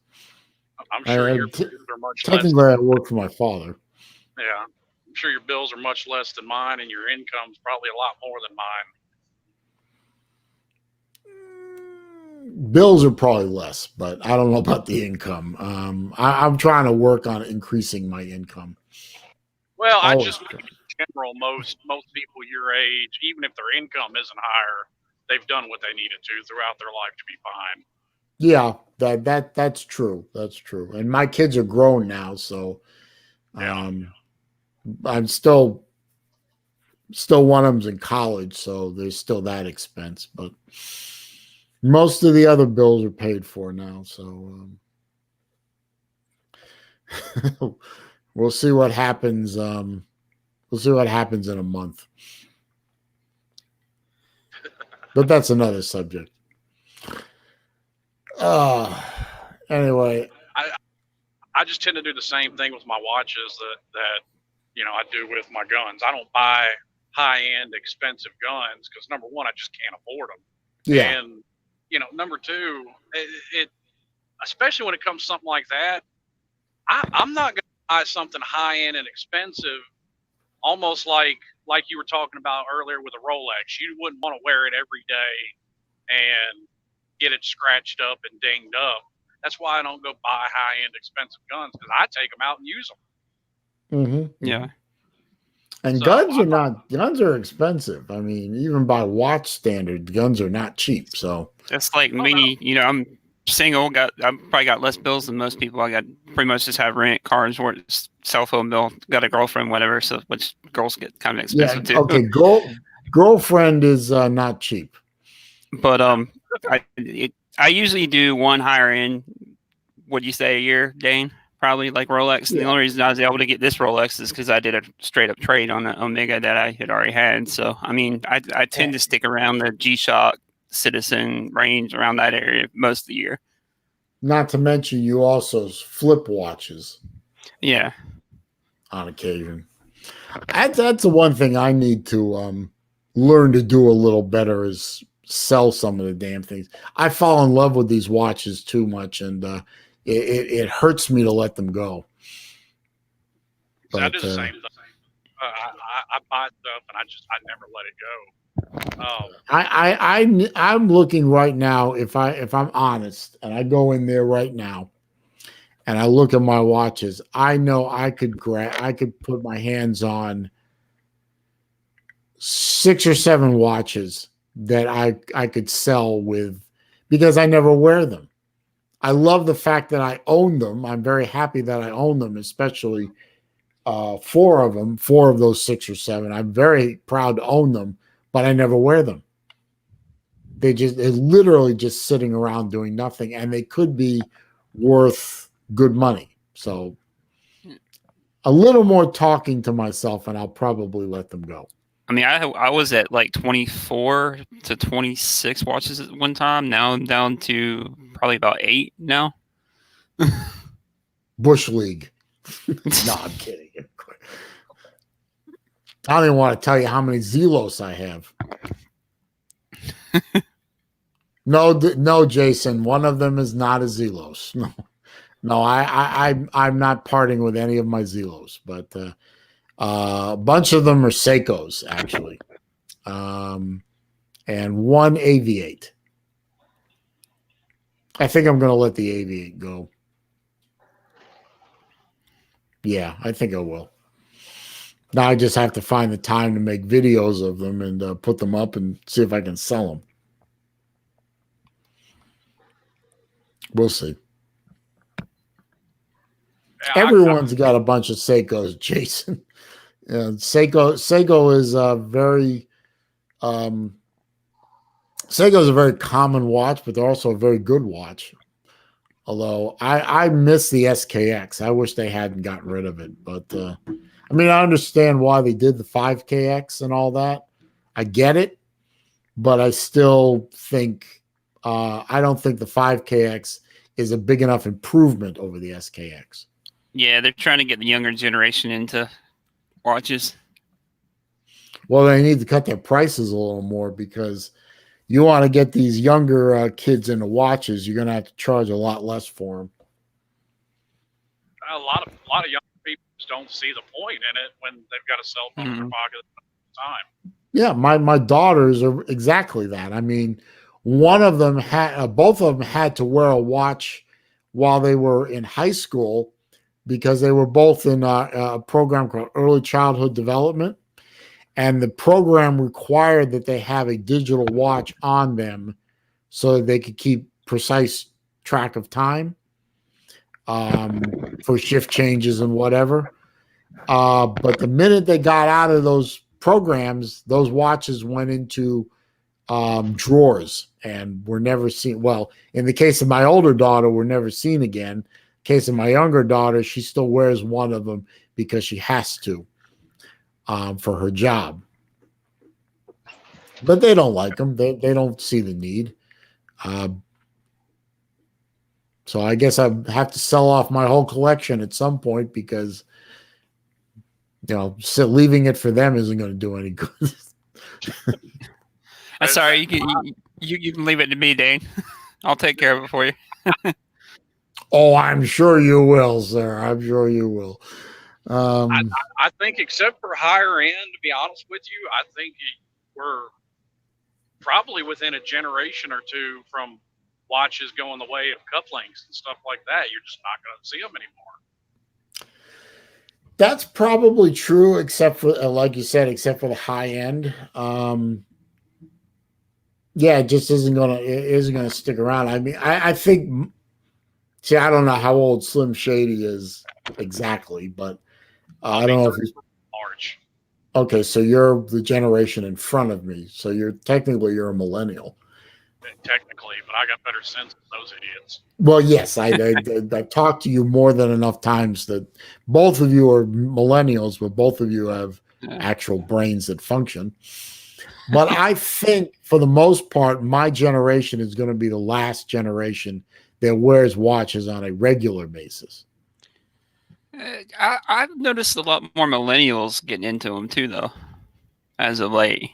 [SPEAKER 3] I'm sure your bills are much less.
[SPEAKER 1] Technically, I work for my father.
[SPEAKER 3] Yeah. I'm sure your bills are much less than mine, and your income's probably a lot more than mine.
[SPEAKER 1] Bills are probably less, but I don't know about the income. I'm trying to work on increasing my income.
[SPEAKER 3] Well, I just mean in general, most people your age, even if their income isn't higher, they've done what they needed to throughout their life to be fine.
[SPEAKER 1] Yeah, that's true. That's true. And my kids are grown now, so I'm still one of them's in college, so there's still that expense, but most of the other bills are paid for now, so we'll see what happens We'll see what happens in a month. But that's another subject. Anyway.
[SPEAKER 3] I just tend to do the same thing with my watches that I do with my guns. I don't buy high-end expensive guns because number one, I just can't afford them.
[SPEAKER 1] Yeah.
[SPEAKER 3] And number two, it especially when it comes to something like that, I'm not going to buy something high-end and expensive, almost like you were talking about earlier with a Rolex. You wouldn't want to wear it every day and get it scratched up and dinged up. That's why I don't go buy high-end expensive guns, because I take them out and use them.
[SPEAKER 1] Mm-hmm.
[SPEAKER 2] Yeah.
[SPEAKER 1] And
[SPEAKER 3] So,
[SPEAKER 1] guns are expensive. I mean, even by watch standard, guns are not cheap. So
[SPEAKER 2] It's like me, I'm single, I probably got less bills than most people. I got pretty much just have rent, cars, or cell phone bill, got a girlfriend, whatever. So which girls get kind of expensive too.
[SPEAKER 1] Okay, girlfriend is not cheap.
[SPEAKER 2] But I usually do one higher end. What do you say, a year, Dane? Probably like Rolex.
[SPEAKER 1] Yeah.
[SPEAKER 2] The only reason I was able to get this Rolex is because I did a straight up trade on the Omega that I had already had. So I mean, I tend to stick around the G-Shock, Citizen range, around that area most of the year.
[SPEAKER 1] Not to mention, you also flip watches.
[SPEAKER 2] Yeah.
[SPEAKER 1] On occasion. That's the one thing I need to learn to do a little better, is sell some of the damn things. I fall in love with these watches too much, and it hurts me to let them go.
[SPEAKER 3] But, I do the same thing. I buy stuff and I never let it go.
[SPEAKER 1] I'm looking right now. If I'm honest, and I go in there right now, and I look at my watches, I know I could put my hands on 6 or 7 watches that I could sell with, because I never wear them. I love the fact that I own them. I'm very happy that I own them, especially 4 of them, 4 of those 6 or 7. I'm very proud to own them, but I never wear them. They're literally just sitting around doing nothing, and they could be worth good money. So a little more talking to myself, and I'll probably let them go.
[SPEAKER 2] I mean, I was at like 24 to 26 watches at one time. Now I'm down to probably about 8 now.
[SPEAKER 1] Bush League. No, I'm kidding. I don't even want to tell you how many Zelos I have. No, Jason. One of them is not a Zelos. No, I'm not parting with any of my Zelos, but a bunch of them are Seikos, actually, and one Aviate. I think I'm going to let the Aviate go. Yeah, I think I will. Now I just have to find the time to make videos of them and put them up and see if I can sell them. We'll see.
[SPEAKER 3] Yeah,
[SPEAKER 1] Everyone's got a bunch of Seikos, Jason. Seiko is a very Seiko is a very common watch, but they're also a very good watch. Although I miss the SKX. I wish they hadn't gotten rid of it. But I mean, I understand why they did the 5KX and all that. I get it, but I still think I don't think the 5KX is a big enough improvement over the SKX.
[SPEAKER 2] Yeah, they're trying to get the younger generation into watches.
[SPEAKER 1] Well, they need to cut their prices a little more, because you want to get these younger kids into watches, you're going to have to charge a lot less for them.
[SPEAKER 3] A lot of young people just don't see the point in it when they've got a cell phone in their pocket at the time.
[SPEAKER 1] Yeah, my daughters are exactly that. I mean, one of them both of them had to wear a watch while they were in high school, because they were both in a program called Early Childhood Development. And the program required that they have a digital watch on them so that they could keep precise track of time for shift changes and whatever. But the minute they got out of those programs, those watches went into drawers and were never seen. Well, in the case of my older daughter, were never seen again. In the case of my younger daughter, she still wears one of them because she has to. for her job. But they don't like them. They don't see the need. So I guess I have to sell off my whole collection at some point because, so leaving it for them isn't going to do any good.
[SPEAKER 2] I'm sorry. You can leave it to me, Dane. I'll take care of it for you.
[SPEAKER 1] Oh, I'm sure you will, sir. I'm sure you will.
[SPEAKER 3] I think, except for higher end, to be honest with you, I think we're probably within a generation or two from watches going the way of cufflinks and stuff like that. You're just not going to see them anymore.
[SPEAKER 1] That's probably true, except for, like you said, except for the high end. Yeah, it just isn't gonna stick around. I mean, I think. See, I don't know how old Slim Shady is exactly, but I don't know if he's
[SPEAKER 3] March.
[SPEAKER 1] Okay, so you're the generation in front of me. So you're a millennial.
[SPEAKER 3] Technically, but I got better sense than those idiots.
[SPEAKER 1] Well, yes, I talked to you more than enough times that both of you are millennials, but both of you have actual brains that function. But I think for the most part, my generation is going to be the last generation that wears watches on a regular basis.
[SPEAKER 2] I've noticed a lot more millennials getting into them too, though, as of late.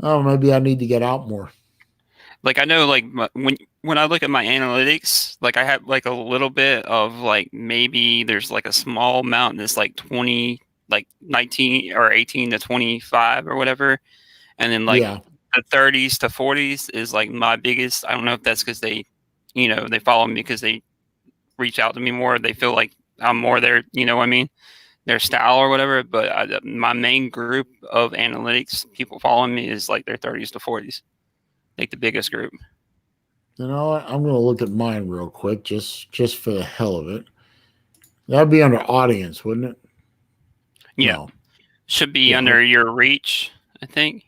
[SPEAKER 1] Oh, maybe I need to get out more.
[SPEAKER 2] Like I know, like when I look at my analytics, like I have like a little bit of like maybe there's like a small amount that's like 20, like 19 or 18 to 25 or whatever, and then like the 30s to 40s is like my biggest. I don't know if that's because they follow me because they reach out to me more. They feel like I'm more their, their style or whatever. But my main group of analytics people following me is like their 30s to 40s, like the biggest group.
[SPEAKER 1] You know what? I'm going to look at mine real quick, just for the hell of it. That'd be under audience, wouldn't it?
[SPEAKER 2] Yeah,
[SPEAKER 1] no.
[SPEAKER 2] Should be under your reach, I think,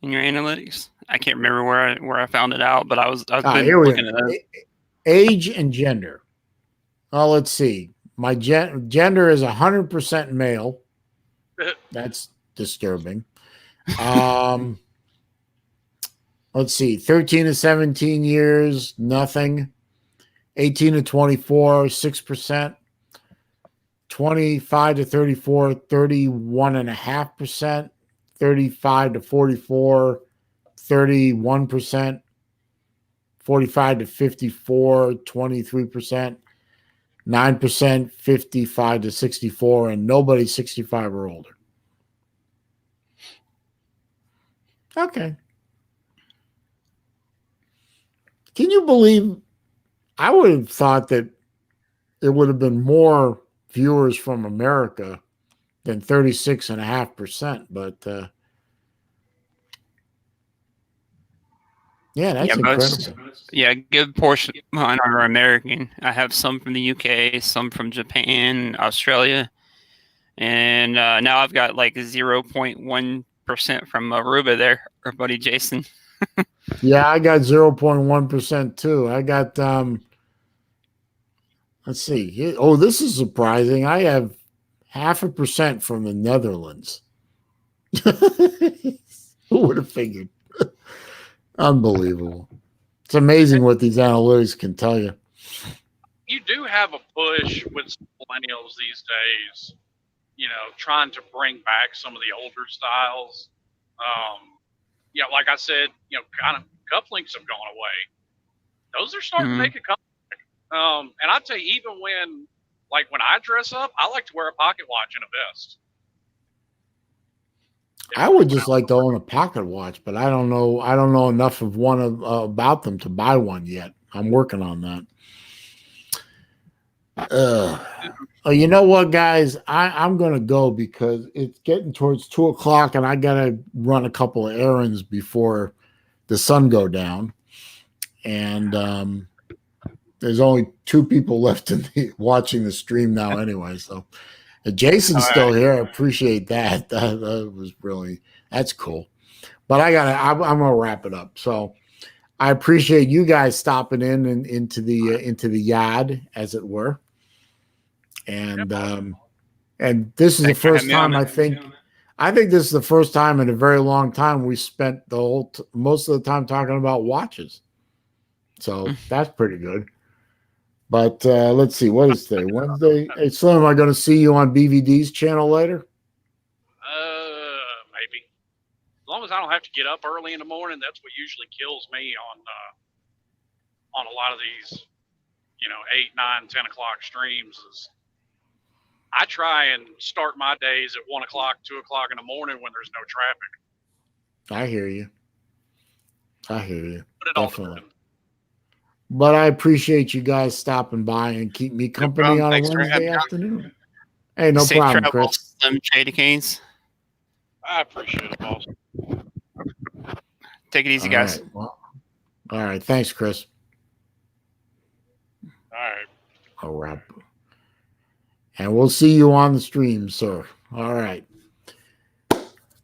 [SPEAKER 2] in your analytics. I can't remember where I found it out, but I was looking at it.
[SPEAKER 1] Age and gender. Oh, let's see. My gender is 100% male. That's disturbing. Let's see. 13 to 17 years, nothing. 18 to 24, 6%. 25 to 34, 31.5%. 35 to 44, 31%. 45 to 54, 23%. 9%, 55 to 64, and nobody 65 or older. Okay. Can you believe I would have thought that it would have been more viewers from America than 36.5%, but yeah, that's incredible.
[SPEAKER 2] A good portion of mine are American. I have some from the UK, some from Japan, Australia, and now I've got like 0.1% from Aruba there, our buddy Jason.
[SPEAKER 1] Yeah, I got 0.1% too. I got let's see. Oh, this is surprising. I have 0.5% from the Netherlands. Who would have figured? Unbelievable. It's amazing what these analytics can tell you.
[SPEAKER 3] You do have a push with millennials these days, trying to bring back some of the older styles. Like I said, kind of cufflinks have gone away. Those are starting to make a comeback. And I tell you, even when I dress up, I like to wear a pocket watch and a vest.
[SPEAKER 1] I would just like to own a pocket watch, but I don't know enough of one about them to buy one yet. I'm working on that. You know what, guys? I'm going to go because it's getting towards 2:00 and I got to run a couple of errands before the sun go down. And there's only 2 people left watching the stream now anyway. So Jason's still here. I appreciate that. That was really, that's cool. But I'm going to wrap it up. So I appreciate you guys stopping in and into the yard, as it were. And And this is
[SPEAKER 2] Thanks
[SPEAKER 1] the
[SPEAKER 2] for
[SPEAKER 1] first
[SPEAKER 2] having me on,
[SPEAKER 1] time
[SPEAKER 2] man.
[SPEAKER 1] I think this is the first time in a very long time we spent most of the time talking about watches. So that's pretty good. But let's see, what is today? Wednesday. Hey, Slim, am I going to see you on BVD's channel later?
[SPEAKER 3] Maybe. As long as I don't have to get up early in the morning, that's what usually kills me on a lot of these, 8, 9, 10 o'clock streams. Is I try and start my days at 1 o'clock, 2 o'clock in the morning when there's no traffic.
[SPEAKER 1] I hear you.
[SPEAKER 3] But it all
[SPEAKER 1] Definitely.
[SPEAKER 3] depends.
[SPEAKER 1] But I appreciate you guys stopping by and keep me company on a
[SPEAKER 2] Thanks for
[SPEAKER 1] Wednesday
[SPEAKER 2] having me.
[SPEAKER 1] afternoon. Hey, no
[SPEAKER 2] Safe
[SPEAKER 1] problem,
[SPEAKER 2] travels,
[SPEAKER 1] Chris.
[SPEAKER 2] Slim Shady Canes.
[SPEAKER 3] I appreciate it, boss.
[SPEAKER 2] Take it easy,
[SPEAKER 1] All
[SPEAKER 2] guys.
[SPEAKER 1] right. Well, all right. Thanks, Chris.
[SPEAKER 3] All right.
[SPEAKER 1] I'll wrap. And we'll see you on the stream, sir. All right.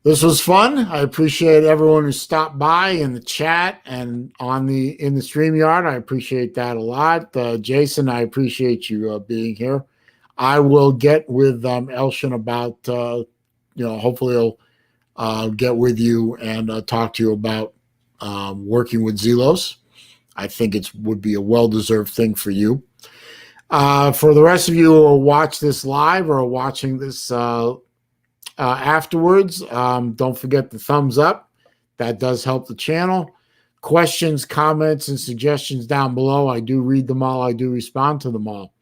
[SPEAKER 1] This was fun. I appreciate everyone who stopped by in the chat and in the StreamYard. I appreciate that a lot. Jason, I appreciate you being here. I will get with Elshin about, hopefully he'll get with you and talk to you about working with Zelos. I think it would be a well-deserved thing for you. For the rest of you who will watch this live or are watching this afterwards, don't forget the thumbs up. That does help the channel. Questions, comments, and suggestions down below. I do read them all. I do respond to them all.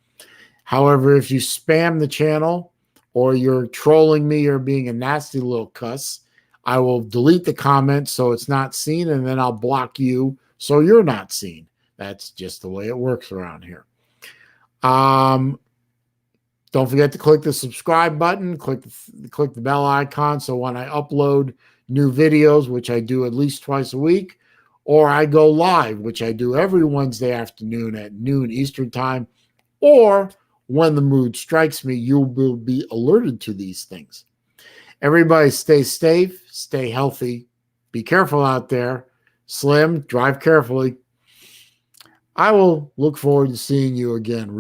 [SPEAKER 1] However, if you spam the channel or you're trolling me or being a nasty little cuss, I will delete the comment so it's not seen, and then I'll block you so you're not seen. That's just the way it works around here. Don't forget to click the subscribe button, click the bell icon, so when I upload new videos, which I do at least twice a week, or I go live, which I do every Wednesday afternoon at noon Eastern time, or when the mood strikes me, you will be alerted to these things. Everybody stay safe, stay healthy, be careful out there. Slim, drive carefully. I will look forward to seeing you again